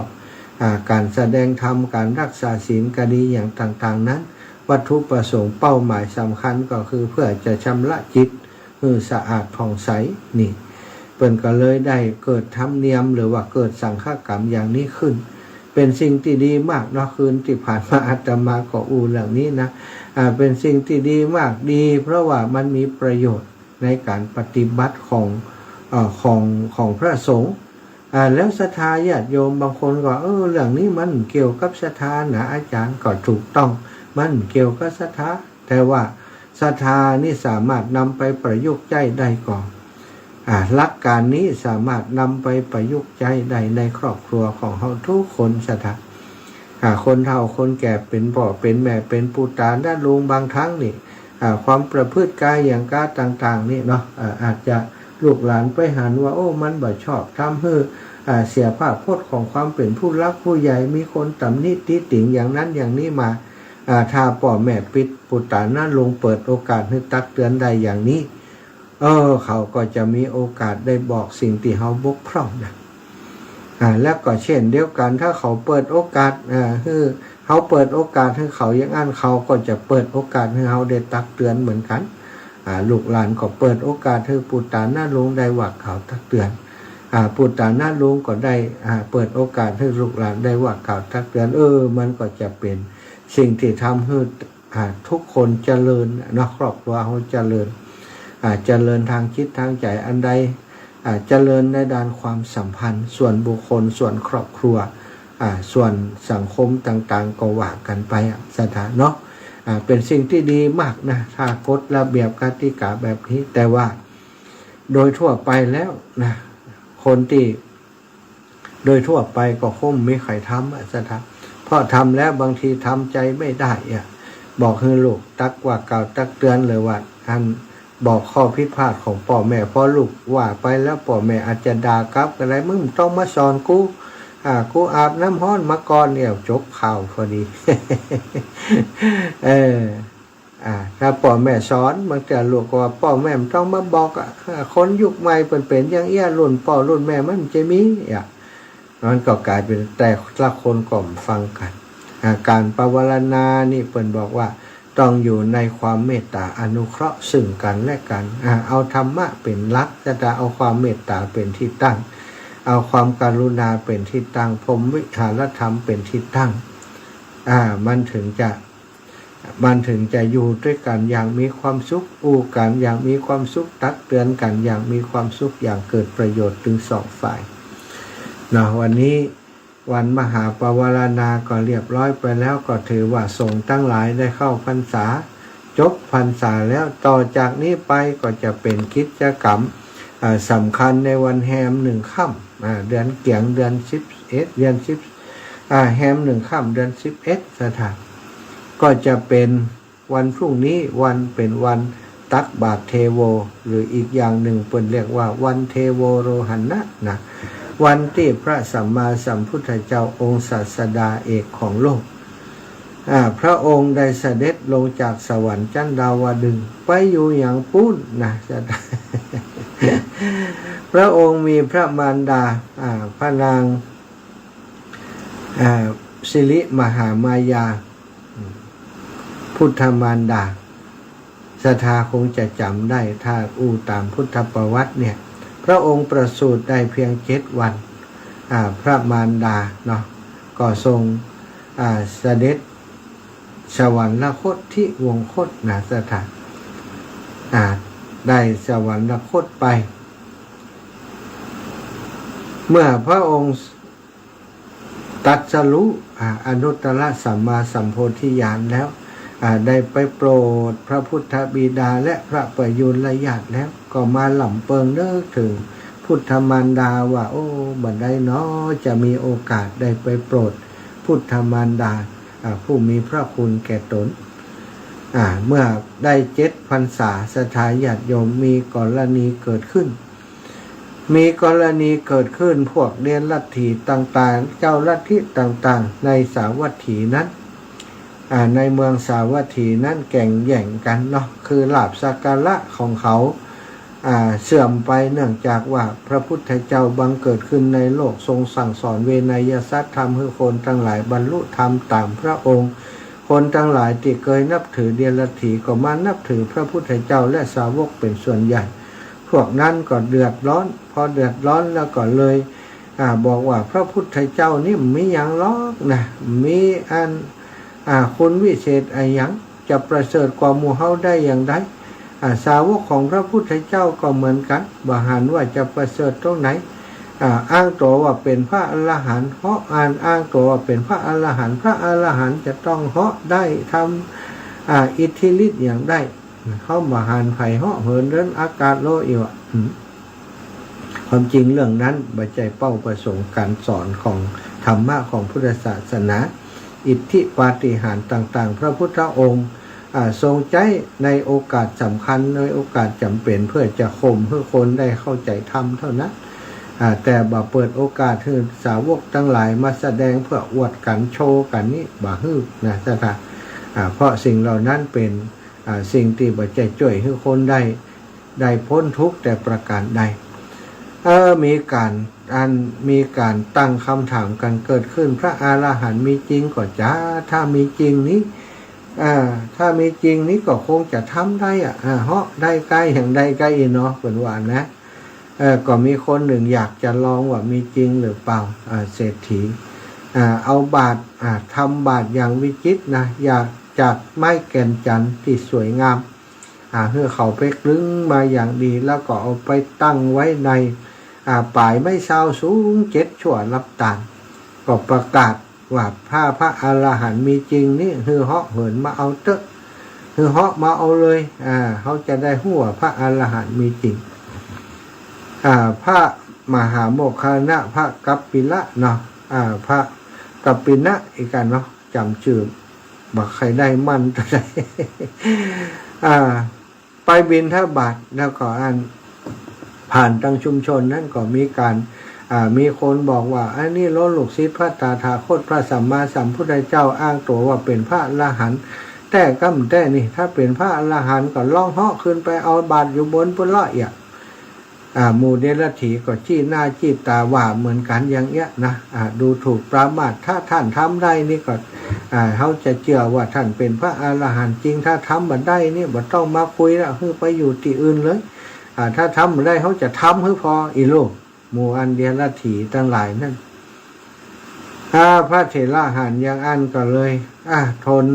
การแสดงธรรมการรักษาศีลก็ดีอย่างต่างๆนั้นวัตถุประสงค์เป้าหมายสำคัญก็คือเพื่อจะชำระจิตให้สะอาดผ่องใสนี่เปิ้นก็เลยได้เกิดธรรมเนียมหรือว่าเกิดสังฆกรรมอย่างนี้ขึ้นเป็นสิ่งที่ดีมากเนาะคืนที่ผ่านมาอาตมาก็เรื่องนี้นะเป็นสิ่งที่ดีมากดีเพราะว่ามันมีประโยชน์ในการปฏิบัติของพระสงฆ์แล้วศรัทธาญาติโยมบางคนก็เรื่องนี้มันเกี่ยวกับศรัทธานะอาจารย์ก็ถูกต้องมันเกี่ยวกับศรัทธาแต่ว่าศรัทธานี่สามารถนำไปประยุกต์ใช้ได้ก่อนหลักการนี้สามารถนำไปประยุกต์ใช้ได้ในครอบครัวของเราทุกคนศรัทธาคนเฒ่าคนแก่เป็นพ่อเป็นแม่เป็นปู่ตาด้านลุงบางครั้งนี่ความประพฤติกายอย่างกาต่างๆนี่เนาะอาจจะลูกหลานไปหันว่ามันบ่ชอบทำให้เสียภาพพจน์ของความเป็นผู้รักผู้ใหญ่มีคนตำหนิติติงอย่างนั้นอย่างนี้มาถ้าพ่อแม่ปิดปู่ตาด้านลุงเปิดโอกาสให้ตักเตือนได้อย่างนี้เขาก็จะมีโอกาสได้บอกสิ่งที่เขาบกพร่องนะแล้วก็เช่นเดียวกันถ้าเขาเปิดโอกาสให้เขาเปิดโอกาสให้เขาอย่างนั้นเขาก็จะเปิดโอกาสให้เขาได้ตักเตือนเหมือนกันลูกหลานก็เปิดโอกาสให้ปู่ตาหน้าลงได้ว่าเขาตักเตือน ปุตตานาลุงก็ได้เปิดโอกาสให้ลูกหลานได้ว่ากล่าวทักเตือนมันก็จะเป็นสิ่งที่ทำให้ทุกคนเจริญเนาะครอบครัวเขาเจริญเจริญทางคิดทางใจอันใดเจริญในด้านความสัมพันธ์ส่วนบุคคลส่วนครอบครัวส่วนสังคมต่างๆก็ว่ากันไปสถานเนาะเป็นสิ่งที่ดีมากนะถ้ากฎระเบียบกติกาแบบนี้แต่ว่าโดยทั่วไปแล้วนะคนที่โดยทั่วไปก็คงไม่ใครทำสถานเพราะทำแล้วบางทีทำใจไม่ได้บอกให้ลูกตักว่าเก่าตักเตือนเลยว่าท่านบอกข้อผิดพลาดของพ่อแม่พอลูกว่าไปแล้วพ่อแม่อาจจะด่ากลับอะไรมึงต้องมาสอนกูกูอาบน้ำร้อนมาก่อนเนี่ยจบข่าวพอดี ถ้าพ่อแม่สอนบางทีลูกก็ว่าพ่อแม่ต้องมาบอกคนยุคใหม่เป็นอย่างเอี้ยรุ่นพ่อรุ่นแม่มันจะมีมันก็กลายเป็นแต่ละคนก็ฟังกันการปวารณานี่เปิ่นบอกว่าต้องอยู่ในความเมตตาอนุเคราะห์ซึ่งกันและกันเอาธรรมะเป็นหลักจะเอาความเมตตาเป็นที่ตั้งเอาความกรุณาเป็นที่ตั้งพรหมวิหารธรรมเป็นที่ตั้งมันถึงจะอยู่ด้วยกันอย่างมีความสุขอู้กันอย่างมีความสุขตักเตือนกันอย่างมีความสุขอย่างเกิดประโยชน์ถึงสองฝ่ายวันนี้วันมหาปวารณาก็เรียบร้อยไปแล้วก็ถือว่าสงฆ์ทั้งหลายได้เข้าพรรษาจบพรรษาแล้วต่อจากนี้ไปก็จะเป็นกิจกรรมสำคัญในวันแฮม1 ค่ำเดือนเกียงเดือน11เดือน10แฮม1 ค่ำเดือน11สถานก็จะเป็นวันพรุ่งนี้เป็นวันตักบาตรเทโวหรืออีกอย่างหนึ่งเปิ่นเรียกว่าวันเทโวโรหันนะวันที่พระสัมมาสัมพุทธเจ้าองค์ศาสดาเอกของโลกพระองค์ได้เสด็จลงจากสวรรค์ชั้นดาวดึงส์ไปอยู่อย่างปุ้นนะพระองค์มีพระมารดาพระนางสิริมหามายาพุทธมารดาศรัทธาคงจะจำได้ถ้าตามพุทธประวัติเนี่ยพระองค์ประสูติได้เพียง7 วันพระมารดาเนาะก็ทรงเสด็จสวรรคตที่วงคตนะสถานได้สวรรคตไปเมื่อพระองค์ตรัสรู้อนุตตรสัมมาสัมโพธิญาณแล้วได้ไปโปรดพระพุทธบิดาและพระประยุรญาติแล้วก็มาหล่ำเปิงเลิกถึงพุทธมารดาว่าบัดใดเนาะจะมีโอกาสได้ไปโปรดพุทธมารดาผู้มีพระคุณแก่ตนเมื่อได้7 พรรษาศรัทธาญาติโยมมีกรณีเกิดขึ้นพวกเรียนลัทธิต่างๆเจ้าลัทธิต่างๆในสาวัตถีนั้นในเมืองสาวัตถีนั้นแข่งแย่งกันเนาะคือลาภสักการะของเขาเสื่อมไปเนื่องจากว่าพระพุทธเจ้าบังเกิดขึ้นในโลกทรงสั่งสอนเวนยสัตธรรมให้คนทั้งหลายบรรลุธรรมตามพระองค์คนทั้งหลายที่เคยนับถือเดียรถีก็มานับถือพระพุทธเจ้าและสาวกเป็นส่วนใหญ่พวกนั้นก็เดือดร้อนพอเดือดร้อนแล้วก็เลยบอกว่าพระพุทธเจ้านี่มีอย่างล้อกนะมีคุณวิเศษอะไรอย่างจะประเสริฐกว่าหมู่เฮาได้อย่างไรสาวกของพระพุทธเจ้าก็เหมือนกันบ่หันว่าจะประเสริฐตรงไหนอ้างตัวว่าเป็นพระอรหันต์เหาะอ้างตัวว่าเป็นพระอรหันต์พระอรหันต์จะต้องเหาะได้ทำอิทธิฤทธิ์อย่างได้เขาบ่หันไผ่เหาะเหินเดินอากาศโลอีกความจริงเรื่องนั้นบ่ใจเป้าประสงค์การสอนของธรรมะของพุทธศาสนาอิทธิปาฏิหาริย์ต่างๆพระพุทธองค์ทรงใจในโอกาสสำคัญในโอกาสจำเป็นเพื่อจะข่มให้คนได้เข้าใจธรรมเท่านั้นแต่บ่เปิดโอกาสให้สาวกทั้งหลายมาแสดงเพื่ออวดกันโชว์กันนี่บ่ฮึนะสถานเพราะสิ่งเหล่านั้นเป็นสิ่งที่บ่ใจช่วยให้คนได้พ้นทุกข์แต่ประการใดมีการตั้งคำถามกันเกิดขึ้นพระอรหันต์มีจริงก็จ้าถ้ามีจริงนี้ถ้ามีจริงนี้ก็คงจะทำได้เหาะได้ใกล้อย่างใดใกล้เนาะเป็นว่านะ ก็มีคนหนึ่งอยากจะลองว่ามีจริงหรือเปล่าเศรษฐีเอาบาตรทำบาตรอย่างวิจิตรนะอยากจากไม้แก่นจันทร์ที่สวยงามเพื่อเขาไปกลึงมาอย่างดีแล้วก็เอาไปตั้งไว้ในป่ายไม้เสาสูง7 ชั่วรับตาลก็ประกาศว่าพระอรหันต์มีจริงนี่คือเหาะเหินมาเอาเตอะคือเหาะมาเอาเลยเขาจะได้หัวพระอรหันต์มีจริงพระมหาโมคคัลลานะพระกัปปิละเนาะพระกัปปินะอีกกันเนาะจำชื่อบักใครได้มั่นตัวใดไปบิณฑบาตแล้วก็ผ่านตั้งชุมชนนั้นก็มีการมีคนบอกว่าอันนี้ล้ลูกศิษย์พระตถาคตพระสัมมาสัมพุทธเจ้าอ้างตัวว่าเป็นพระอรหันต์แต่ก็แต่นี่ถ้าเป็นพระอรหันต์ก็ล่องเหาะขึ้นไปเอาบาตรอยู่บนปุระอย่างหมู่เดรัจฉีก็จี้หน้าจี้ตาว่าเหมือนกันอย่างเงี้ยนะดูถูกประมาทถ้าท่านทำได้นี่ก็เขาจะเชื่อว่าท่านเป็นพระอรหันต์จริงถ้าทำมาได้นี่บ่ต้องมาคุยแล้วคือไปอยู่ที่อื่นเลยถ้าทำมาได้เขาจะทำให้พออีโลกหมู่อันเดียรัจฉีทั้งหลายนั่นพระเถระหันยังก็เลยทน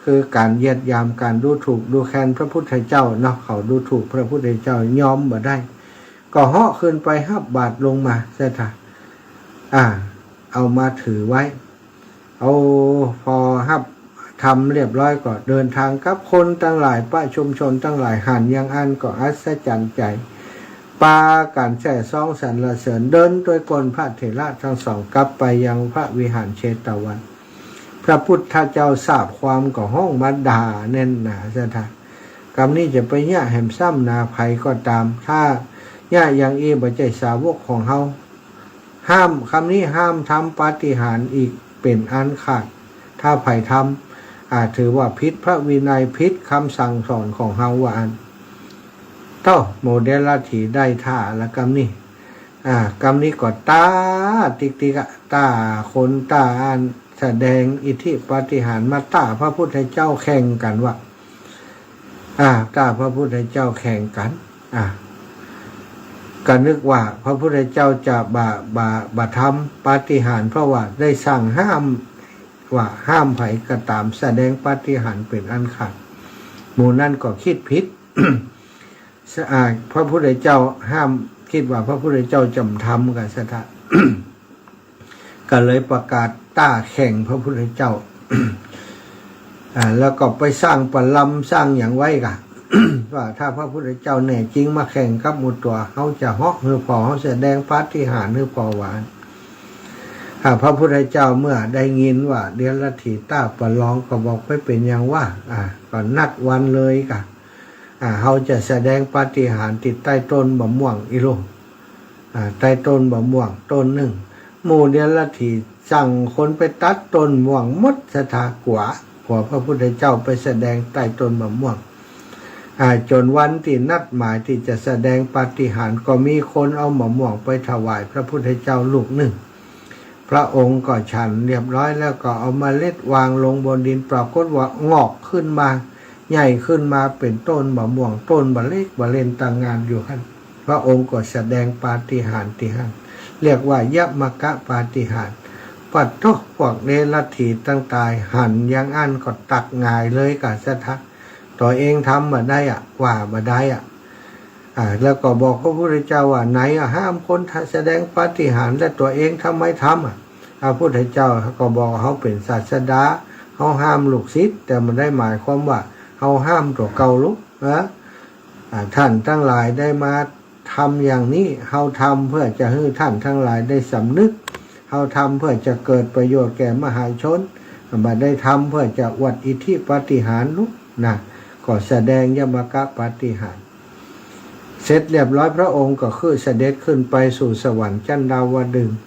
คือการเหยียดหยามการดูถูกดูแคลนพระพุทธเจ้าเนาะเขาดูถูกพระพุทธเจ้ายอมบ่ได้ก็เหาะขึ้นไปหับบาตรลงมาเสียท่าเอามาถือไว้เอาพอหับทำเรียบร้อยก็เดินทางกับคนตั้งหลายป้าชุมชนตั้งหลายหันยังก็อัศจรรย์ใจปาการแส่ซองสรรเสริญเดินโดยกลพระเถระทั้งสองกลับไปยังพระวิหารเชตวันพระพุทธเจ้าทราบความก็ห้องมาด่าแน่นหนาเสียท่ากรรมนี้จะไปเนี่ยแหมซ้ำนาภัยก็ตามถ้าเนี่ยอย่างบ่ใจสาวกของเฮาห้ามคำนี้ห้ามทำปาฏิหาริย์อีกเป็นอันขาดถ้าไผ่ทำถือว่าพิษพระวินัยพิษคำสั่งสอนของเฮาว่าโมเดลลัทธิได้ท่าละกรรมนี้กรรมนี้ก็ตาติกตาคนตาแสดงอิทธิปาฏิหาริย์มาตาพระพุทธเจ้าแข่งกันว่าตาพระพุทธเจ้าแข่งกันก็นึกว่าพระพุทธเจ้าจะบาทำปาฏิหาริย์เพราะว่าได้สั่งห้ามว่าห้ามไผก็ตามแสดงปาฏิหาริย์เป็นอันขาดหมู่นั้นก็คิดผิด พระพุทธเจ้าห้ามคิดว่าพระพุทธเจ้าจำทำกับสถา ก็เลยประกาศต้าแข่งพระพุทธเจ้า แล้วก็ไปสร้างปลำสร้างอย่างไว้กะ ว่าถ้าพระพุทธเจ้าแน่จริงมาแข่งกับหมู่ตัวเขาจะเหาะหรือพอเขาแสดงปาฏิหาริย์หรือพอหวานพระพุทธเจ้าเมื่อได้ยินว่าเดรัจฉีต้าประลองก็บอกไปเป็นอย่างว่าก็นัดวันเลยกะเขาจะแสดงปาฏิหาริย์ติดใต้ต้นมะม่วงอีโลใต้ต้นมะม่วงต้นหนึ่งหมู่เดรัจฉีสั่งคนไปตัดต้นม่วงมดสถากว่าพระพุทธเจ้าไปแสดงใต้ต้นมะม่วงจนวันที่นัดหมายที่จะแสดงปาฏิหาริย์ก็มีคนเอามะม่วงไปถวายพระพุทธเจ้าลูกหนึ่งพระองค์ก็ฉันเรียบร้อยแล้วก็เอาเมล็ดวางลงบนดินปรากฏว่างอกขึ้นมาใหญ่ขึ้นมาเป็นต้นมะม่วงต้นบะเล็กบะเลนต่างงานอยู่ขั้นพระองค์ก็แสดงปาฏิหาริย์ที่หันเรียกว่ายมกะปาฏิหาริย์ปัดทุกพวกเดรัจฉีตั้งตายหันยังก็ตักง่ายเลยกับสถาตัวเองทำมาได้ว่ามาได้แล้วก็บอกพระพุทธเจ้าว่าไหนห้ามคนแสดงปาฏิหาริย์และตัวเองทำไมทำพระพุทธเจ้าก็บอกเขาเป็นศาสดาเขาห้ามลูกศิษย์แต่มันได้หมายความว่าเขาห้ามตัวเก่าลุกท่านทั้งหลายได้มาทำอย่างนี้เขาทำเพื่อจะให้ท่านทั้งหลายได้สำนึกเขาทำเพื่อจะเกิดประโยชน์แก่มหาชนไม่ได้ทำเพื่อจะอวดอิทธิปาฏิหาริย์ลุกนะก็แสดงยมกะปาฏิหาริย์เสร็จเรียบร้อยพระองค์ก็คือเสด็จขึ้นไปสู่สวรรค์ชั้นดาวดึงส์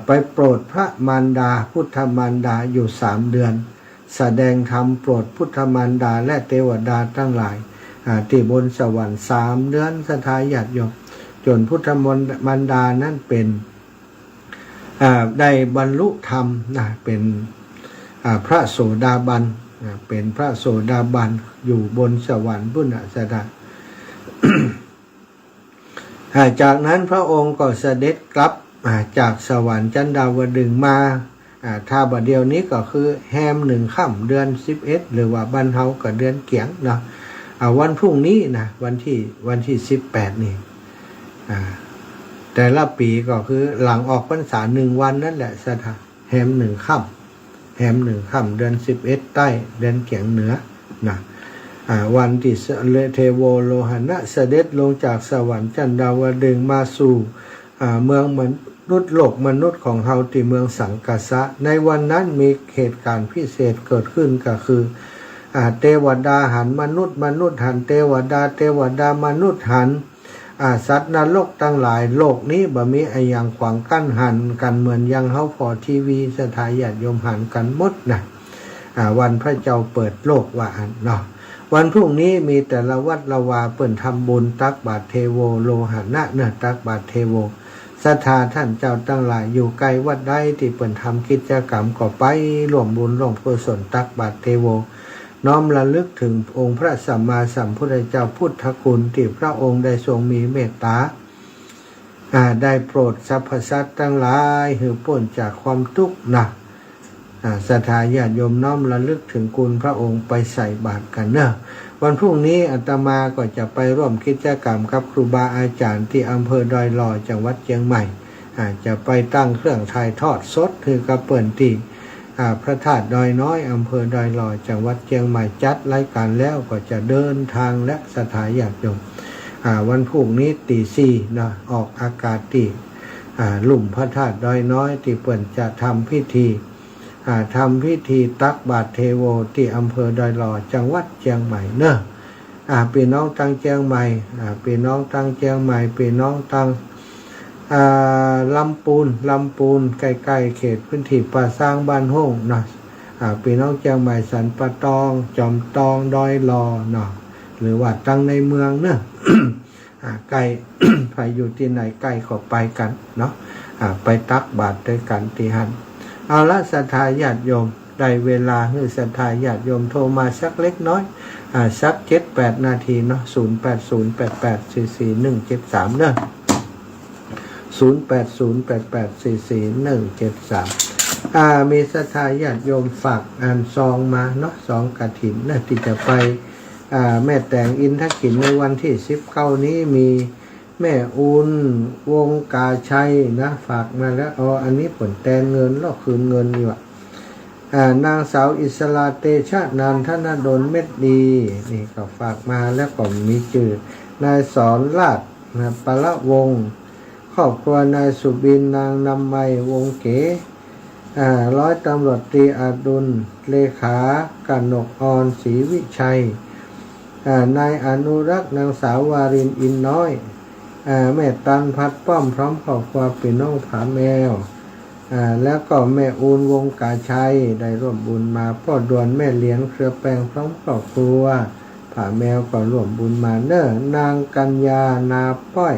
ไปโปรดพระมารดาพุทธมารดาอยู่3 เดือนแสดงธรรมโปรดพุทธมารดาและเทวดาทั้งหลายที่บนสวรรค์3 เดือนสถาญาติโยมจนพุทธมารดานั้นเป็นได้บรรลุธรรมเป็นพระโสดาบันเป็นพระโสดาบันอยู่บนสวรรค์บุญสดา จากนั้นพระองค์ก็เสด็จกลับจากสวรรค์ชั้นดาวดึงส์มาถ้าบัดเดียวนี้ก็คือแฮม1 ค่ำเดือน11หรือว่าบ้านเฮาก็เดือนเกียงเนาะวันพรุ่งนี้นะวันที่18นี่แต่ละปีก็คือหลังออกพรรษา1 วันนั่นแหละสถานแฮม1 ค่ำเดือน11ใต้เดือนเกียงเหนือนะวันที่เทโวโลหณะเสด็จลงจากสวรรค์ชั้นดาวดึงส์มาสู่เมืองมนุษย์โลกมนุษย์ของเฮาที่เมืองสังกสะในวันนั้นมีเหตุการณ์พิเศษเกิดขึ้นก็คือเทวดาหันมนุษย์หันเทวดามนุษย์หันสัตว์นรกทั้งหลายโลกนี้บ่มีไอ้อย่างขวางกั้นหันกันเหมือนยังเฮาพอทีวีสถาญาติโยมหันกันหมดนะวันพระเจ้าเปิดโลกว่าอันเนาะวันพรุ่งนี้มีแต่ละวัดละวาเปิ่นทำบุญตักบาตรเทโวโลหณะเนี่ยตักบาตรเทโวศรัทธาท่านเจ้าตั้งหลายอยู่ไกลวัดใดที่เปิ่นทำกิจกรรมก็ไปร่วมบุญร่วมกุศลตักบาตรเทโวน้อมระลึกถึงองค์พระสัมมาสัมพุทธเจ้าพุทธคุณที่พระองค์ได้ทรงมีเมตตาได้โปรดสรรพสัตว์ทั้งหลายให้พ้นจากความทุกข์นะศรัทธาญาติโยมน้อมระลึกถึงคุณพระองค์ไปใส่บาตรกันเนอะวันพรุ่งนี้อาตมาก็จะไปร่วมกิจกรรมกับครูบาอาจารย์ที่อำเภอดอยหล่อจังหวัดเชียงใหม่จะไปตั้งเครื่องถ่ายทอดสดคือกระเปิ่นที่พระธาตุดอยน้อยอำเภอดอยหล่อจังหวัดเชียงใหม่จัดรายการแล้วก็จะเดินทางและศรัทธาญาติโยมวันพรุ่งนี้ตี 4นะออกอากาศที่หลุมพระธาตุดอยน้อยที่เปิ่นจะทำพิธีตักบาตรเทโวที่อำเภอดอยหล่อจังหวัดเชียงใหม่เนอะพี่น้องตั้งเชียงใหม่พี่น้องตั้งเชียงใหม่พี่น้องตั้งลำปูนใกล้ๆเขตพื้นที่ป่าสร้างบ้านห้องนะพี่น้องเชียงใหม่สันปะตองจอมตองดอยหล่อเนาะหรือว่าตั้งในเมืองเนอะ ใกล้ ใครอยู่ที่ไหนใกล้ก็ไปกันเนาะไปตักบาตรด้วยกันที่หันเอาละศรัทธาญาติโยมได้เวลาให้ศรัทธาญาติโยมโทรมาสักเล็กน้อยสัก7-8 นาทีเนาะ0808844173เนาะ0808844173มีศรัทธาญาติโยมฝากซองมาเนาะซองกฐินนะที่จะไปแม่แต่งอินทขินในวันที่19นี้มีแม่อุ่นวงกาชัยนะฝากมาแล้วอันนี้ผลแทนเงินแล้วคืนเงินอยู่นางสาวอิสราเตชะนันทนดลเม็ดดีนี่ก็ฝากมาแล้วก็มีชื่อนายสอนลาดนะปละวงครอบครัวนายสุบินนางนำไมวงเก๋ร้อยตำรวจตรีอดุลเลขากนกออนศรีวิชัยนายอนุรักษ์นางสาววารินอินน้อยแม่ตันพัดป้อมพร้อมครอบครัวพี่น้องผาแมวแล้วก็แม่อูนวงกาชัยได้ร่วมบุญมาพ่อดวนแม่เลี้ยงเครือแปลงพร้อมครอบครัวผาแมวก็ร่วมบุญมาเนอะนางกัญญานาป้อย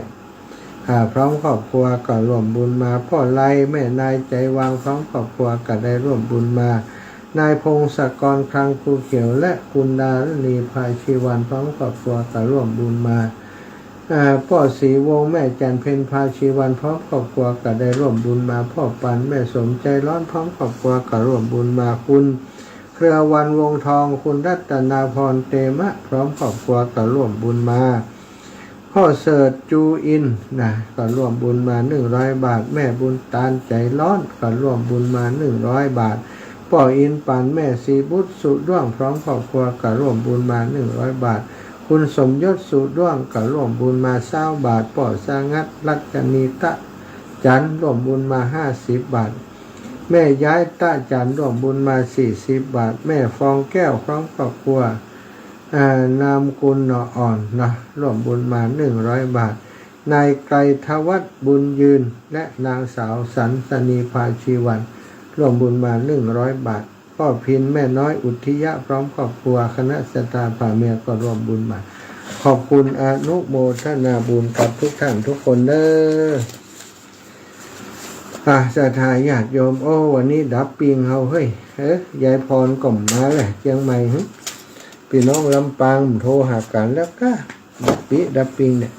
พร้อมครอบครัวก็ร่วมบุญมาพ่อไล่แม่นายใจวางพร้อมครอบครัวก็ได้ร่วมบุญมานายพงศกรคลังภูเขียวและคุณดาลนีภายชีวันพร้อมครอบครัวก็ร่วมบุญมาพ่อศรีวงแม่จันเพ็ญพาชีวันพร้อมครอบครัวก็ได้ร่วมบุญมาพ่อปันแม่สมใจร้อนพร้อมครอบครัวก็ร่วมบุญมาคุณเครือวันวงทองคุณรัตนาพรเตมะพร้อมครอบครัวก็ร่วมบุญมาพ่อเสิร์ชจูอินนะก็ร่วมบุญมา100 บาทแม่บุญตาลใจร้อนก็ร่วมบุญมา100 บาทพ่ออินปันแม่สีบุตรสุด้วงพร้อมครอบครัวก็ร่วมบุญมา100 บาทคุณสมยศสุด้วงก็ร่วมบุญมา20 บาทป่อสางัดรัตนีตะจันร่วมบุญมา50 บาทแม่ย้ายตะจันร่วมบุญมา40 บาทแม่ฟองแก้วพร้อมครอบครัวนามกุลหนออ่อนนะร่วมบุญมา100 บาทนายไกรทวัฒน์บุญยืนและนางสาวสันสนีภาชีวันร่วมบุญมา100 บาทพ่อพินแม่น้อยอุทิยะพร้อมครอบครัวคณะศรัทธาผาเมียก็ร่วมบุญมาขอบคุณอนุโมทนาบุญกับทุกท่านทุกคนเด้อศรัทธาญาติโยมวันนี้ดับปิงเฮาเฮ้ยยายพรก่อมมาแหละเชียงใหม่พี่น้องลำปางโทรหากันแล้วก็ดับปิงเนี่ย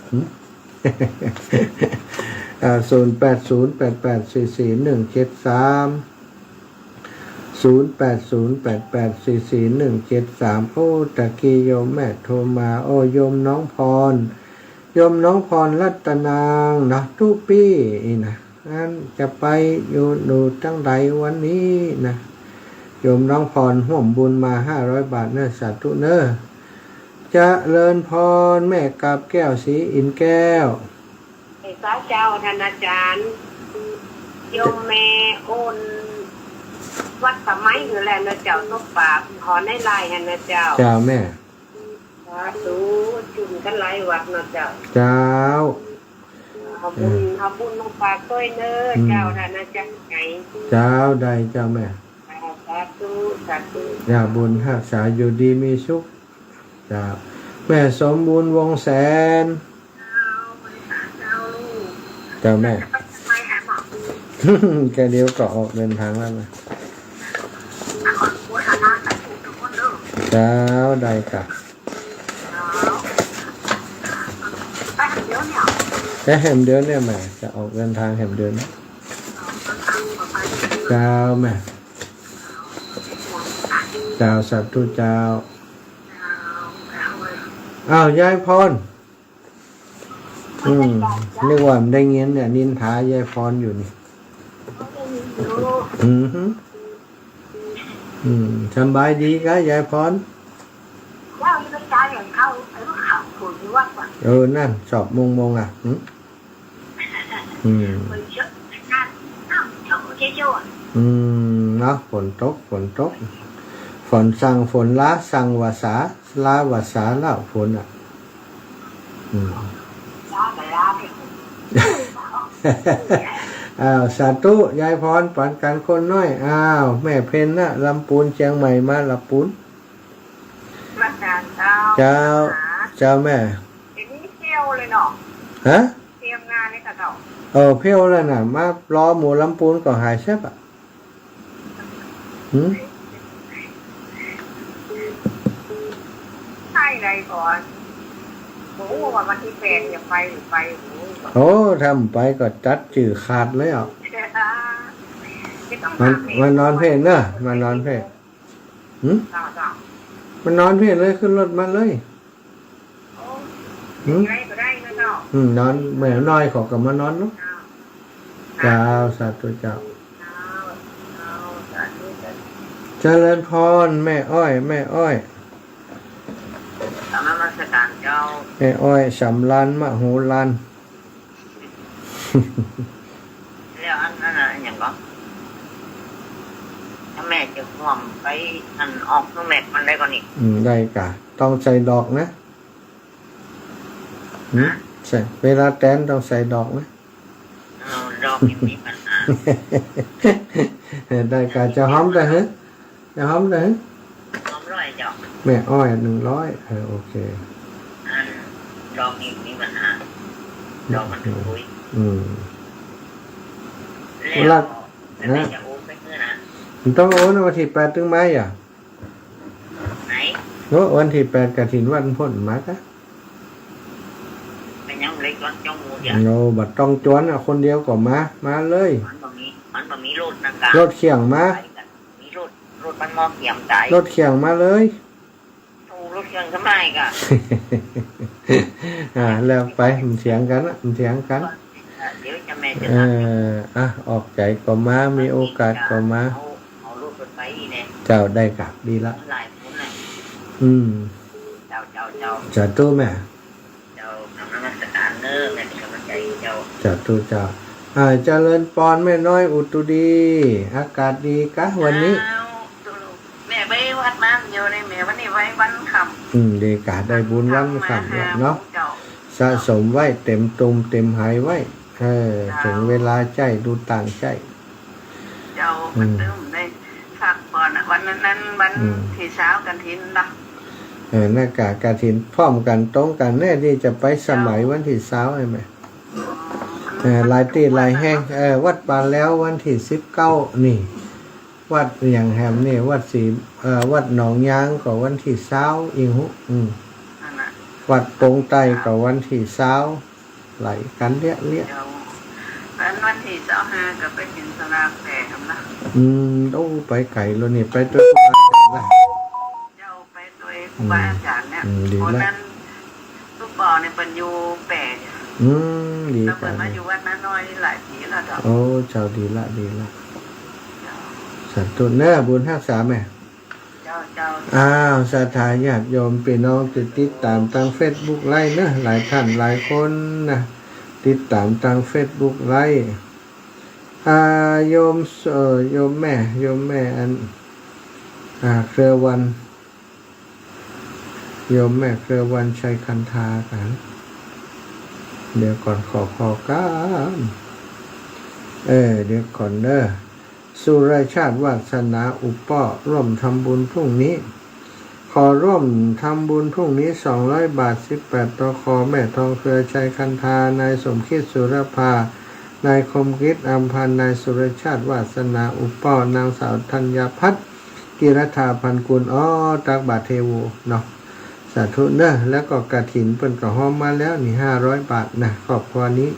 0808844173 โอ้ตะกี้โยมแม่โทรมาโอ้โยมน้องพรโยมน้องพรรัตนางนะทุกปีนะงั้นจะไปอยู่จังใดวันนี้นะโยมน้องพรห่วมบุญมา500 บาทเนอะสาธุเนอะจะเลิญพรแม่กาบแก้วสีอินแก้วสาเจ้าท่านอาจารย์โยมแม่โอนวัดสมัยอยู่แล้วนะเจ้าตบปากขอในลายนะเจ้าเจ้าแม่สาธุจุนกันหลายวัดนะเจ้าเจ้าขอบบุญลงปากด้วยเนอเจ้าท่านอาจารย์ไงเจ้าใดเจ้าแม่สาธุสาธุอย่าบุญหักษาอยู่ดีมีสุขเจ้าแม่สมบูรณ์วงแสนเจ้าแม่แกเดียวก็ออกเดินทางแล้วนะเจ้าได้ค่ะแต่แหมเดือนเนี่ยแม่จะออกเดินทางแหมเดือนเจ้าแม่เจ้าสัตว์ทุเจ้าอ้าวยายพรนึกว่ามันได้เงี้ยเนี่ยนินทายายพรอยู่นี่สบายดีกะยายพรนั่นสอบมงอ่ะเนาะฝนตกฝนสั่งฝนล้าสั่งวาสาลาวาสาล่าฝนอ่ะอ้าวสาธุยายพรปันกันคนน้อยอ้าวแม่เพนนะลำปูนเชียงใหม่มาลำปูนเจ้าแม่ทีนี้เที่ยวเลยเนาะฮะเตรียมงานเลยค่ะเนาะเพี้ยวแล้วน่ะมารอหมูลำปูนก็หายแซ่บอ่ะใช่เลยก่อนโอ้ว่าวันที่8จะไปหรือไปโอ้ทำไปก็จัดจื่อขาดเลยอ่ะมันนอนเพลงเนอะมันนอนเพลงมันนอนเพลงเลยขึ้นรถมาเลยนอนแม่น้อยขอกับมานอนเนาะเจ้าสาธุเจ้าเจริญพรแม่อ้อยแม่อ้อยสำลันมะโหฬารแล้วอันนั้นอย่างก็ถ้าแม่จะห่วงไปอันออกน้องแม่มันได้ก่อนอีกได้กะต้องใส่ดอกนะใช่เวลาแตนต้องใส่ดอกนะดอกมีปัญหาได้กะจะหอมได้เหรอจะหอมได้เหรอหอมร้อยดอกแม่อ้อย100โอเคดอกมีปัญหาดอกมันคุยแล้วนะต้องโอนวันที่8ถึงไหมอ่ะไหนวันที่8กฐินวันพ้นมากะเป็นยังเล็กรถจ้องมูเดียวบัดต้องจวนอ่ะคนเดียวก็มาเลยมันบ่มีรถนะการรถเขียงมามีรถมันมอเขียงใจรถเขียงมาเลยรถเขียงทำไมกะแล้วไปมันเถียงกันเเดี๋ยวจะแม่จะออกใจก็มามีโอกาสก็มาเอาลูกไปเนี่ยเจ้าได้กลับดีละหลายคนเลยเจ้าจะตู้แม่เจ้านำนักการเนอร์แม่เป็นกำลังใจเจ้าจะตู้เจ้าเจริญปอนแม่น้อยอุตุดีอากาศดีกะวันนี้แม่ไปวัดน้ำอยู่ในแม่วันนี้ไว้วันค่ำดีกาได้บุญวันค่ำเนาะสะสมไว้เต็มตุ่มเต็มหายไว้ถึงเวลาใจดูต่างใจเจ้ามันเริ่มได้สักก่อนวันนั้นวันที่เช้ากันทินนะหน้ากากกฐินพร้อมกันตรงกันแน่ที่จะไปสมัยวันที่เช้าใช่ไหมลายตีลายแห้งวัดปานแล้ววันที่19นี่วัดอย่างแฮมนี่วัดหนองยางก็วันที่20อิงหุวัดโป่งไตก็วันที่20 ไหลกันเลี้ย เจ้าวันที่25ก็ไปกินสลากแตกกันละ โอ้ไปไก่แล้วนี่ไปตัวครูบาอาจารย์ละ เจ้าไปโดยครูบาอาจารย์เนี่ย ดี คน ละ นั้นลูกปอเนี่ยเป็นอยู่แปด ดี แล้ว จั เปิ ง ดมาอยู่วัดน้าน้อยนี่หลายปีแล้วเจ้า โอ้เจ้าดีละสัตว์ตุเนอบุญรักษาแม่ เจ้า อ้าวศรัทธาญาติโยมพี่น้องติดตามทาง Facebook ไลฟ์นะหลายท่านหลายคนนะติดตามทาง Facebook ไลฟ์โยมโยมแม่อันเครือวันโยมแม่เครือวันชัยคันธากันเดี๋ยวก่อนขอกันเดี๋ยวก่อนเด้อสุรชาติวาสนาอุปป้อร่วมทำบุญพรุ่งนี้ขอร่วมทำบุญพรุ่งนี้200 บาท18ตคแม่ทองเครือชัยคันธานายสมคิดสุรภานายคมคิดอัมพันธ์นายสุรชาติวาสนาอุปป้อนางสาวธัญพัฒน์กิรธาพันกุลตักบาทเทโวเนาะสาธุเนอะแล้วก็กฐินเปิ้นก็ฮ้อมมาแล้วนี่500 บาทนะครอบครัวนี้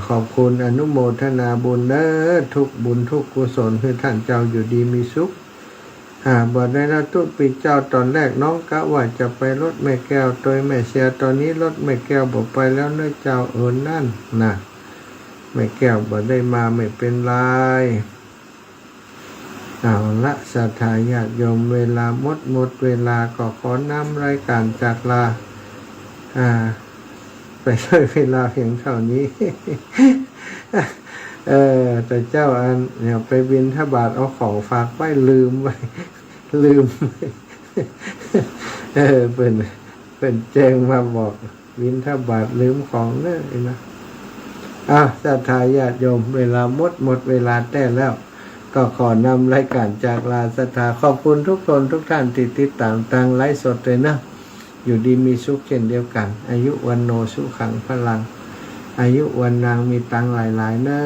ขอบคุณอนุโมทนาบุญเด้อทุกบุญทุกกุศลคือท่านเจ้าอยู่ดีมีสุขบทในละตุปีเจ้าตอนแรกน้องกะว่าจะไปรถแม่แก้วโดยแม่เสียตอนนี้รถแม่แก้วบอกไปแล้วเนื้อเจ้านั่นนะแม่แก้วบอกได้มาไม่เป็นไรเอาละศรัทธาญาติโยมเวลาหมดเวลาก็ขอนำรายการจากลาไปด้วยเวลาเพียงเท่านี้ แต่เจ้าอันเนี่ยไปบิณฑบาตเอาของฝากไว้ลืมไว้ เป็นแจ้งมาบอกบิณฑบาตลืมของเนี่ยนะศรัทธาญาติโยมเวลาหมดเวลาแต่แล้ว ก็ขอนำรายการจากลาศรัทธาขอบคุณทุกคนทุกท่านที่ติดตามทางไลฟ์สดเลยนะอยู่ดีมีสุขเช่นเดียวกันอายุวันโนสุขังพลังอายุวันนางมีตังหลายๆเนอ